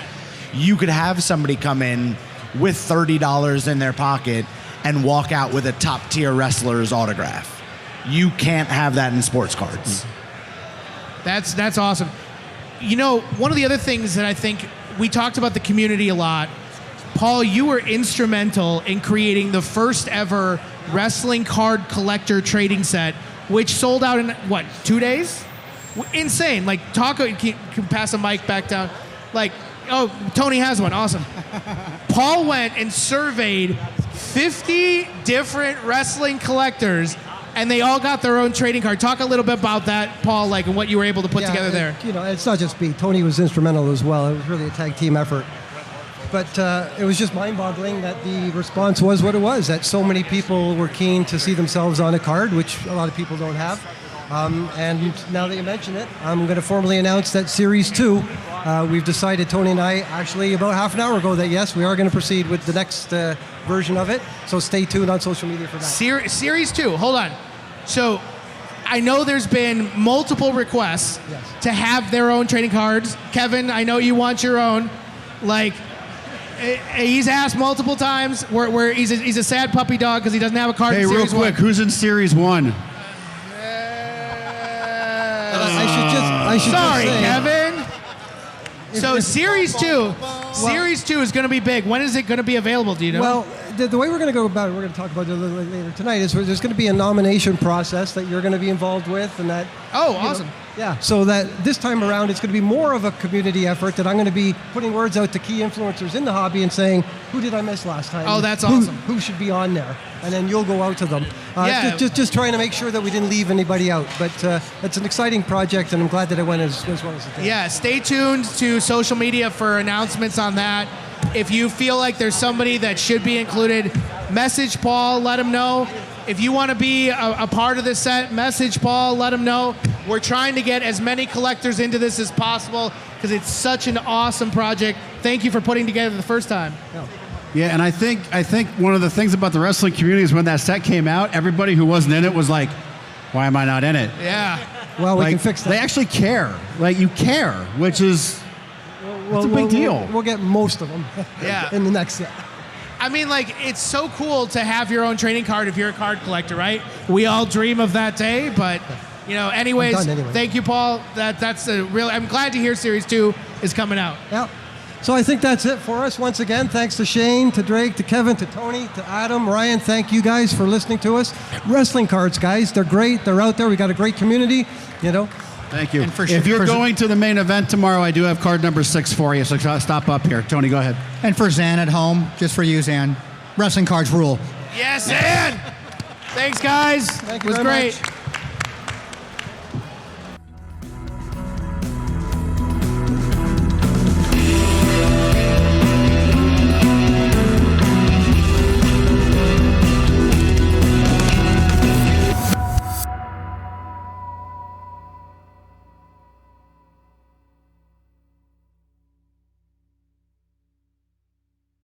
you could have somebody come in with $30 in their pocket and walk out with a top-tier wrestler's autograph. You can't have that in sports cards. That's awesome. One of the other things that I think we talked about the community a lot. Paul, you were instrumental in creating the first ever wrestling card collector trading set, which sold out in, 2 days? Insane. Can pass a mic back down. Tony has one. Awesome. Paul went and surveyed 50 different wrestling collectors, and they all got their own trading card. Talk a little bit about that, Paul, and what you were able to put together there. It's not just me. Tony was instrumental as well. It was really a tag team effort. But it was just mind-boggling that the response was what it was, that so many people were keen to see themselves on a card, which a lot of people don't have. And now that you mention it, I'm going to formally announce that Series 2, we've decided, Tony and I, actually about half an hour ago, that yes, we are going to proceed with the next version of it. So stay tuned on social media for that. Series 2, hold on. So I know there's been multiple requests to have their own trading cards. Kevin, I know you want your own. He's asked multiple times where he's a sad puppy dog because he doesn't have a card in Series 1. Hey, real quick, who's in Series 1? I should Sorry, just say, Kevin. So Series 2 is going to be big. When is it going to be available? Do you know? Well, the way we're going to go about it, we're going to talk about it a little later tonight, is there's going to be a nomination process that you're going to be involved with, and that. Oh, awesome. Yeah, so that this time around it's going to be more of a community effort, that I'm going to be putting words out to key influencers in the hobby and saying, who did I miss last time? Oh, that's awesome. Who should be on there? And then you'll go out to them. Yeah. Just trying to make sure that we didn't leave anybody out. But it's an exciting project, and I'm glad that it went as well as it did. Yeah, stay tuned to social media for announcements on that. If you feel like there's somebody that should be included, message Paul, let him know. If you want to be a part of this set, message Paul, let him know. We're trying to get as many collectors into this as possible because it's such an awesome project. Thank you for putting together the first time. Yeah, and I think one of the things about the wrestling community is when that set came out, everybody who wasn't in it was like, why am I not in it? Yeah. Well, we can fix that. They actually care. Like, you care, which is it's a big deal. We'll get most of them in the next set. I mean, like, it's so cool to have your own trading card if you're a card collector, right? We all dream of that day, but, you know, anyways, thank you, Paul. That's a real, I'm glad to hear Series 2 is coming out. Yeah. So I think that's it for us. Once again, thanks to Shane, to Drake, to Kevin, to Tony, to Adam, Ryan. Thank you guys for listening to us. Wrestling cards, guys, they're great. They're out there. We got a great community, you know. Thank you. If you're going to the main event tomorrow, I do have card number 6 for you, so stop up here. Tony, go ahead. And for Zan at home, just for you, Zan, wrestling cards rule. Yes, Zan! Thanks, guys. Thank it you was very great. much.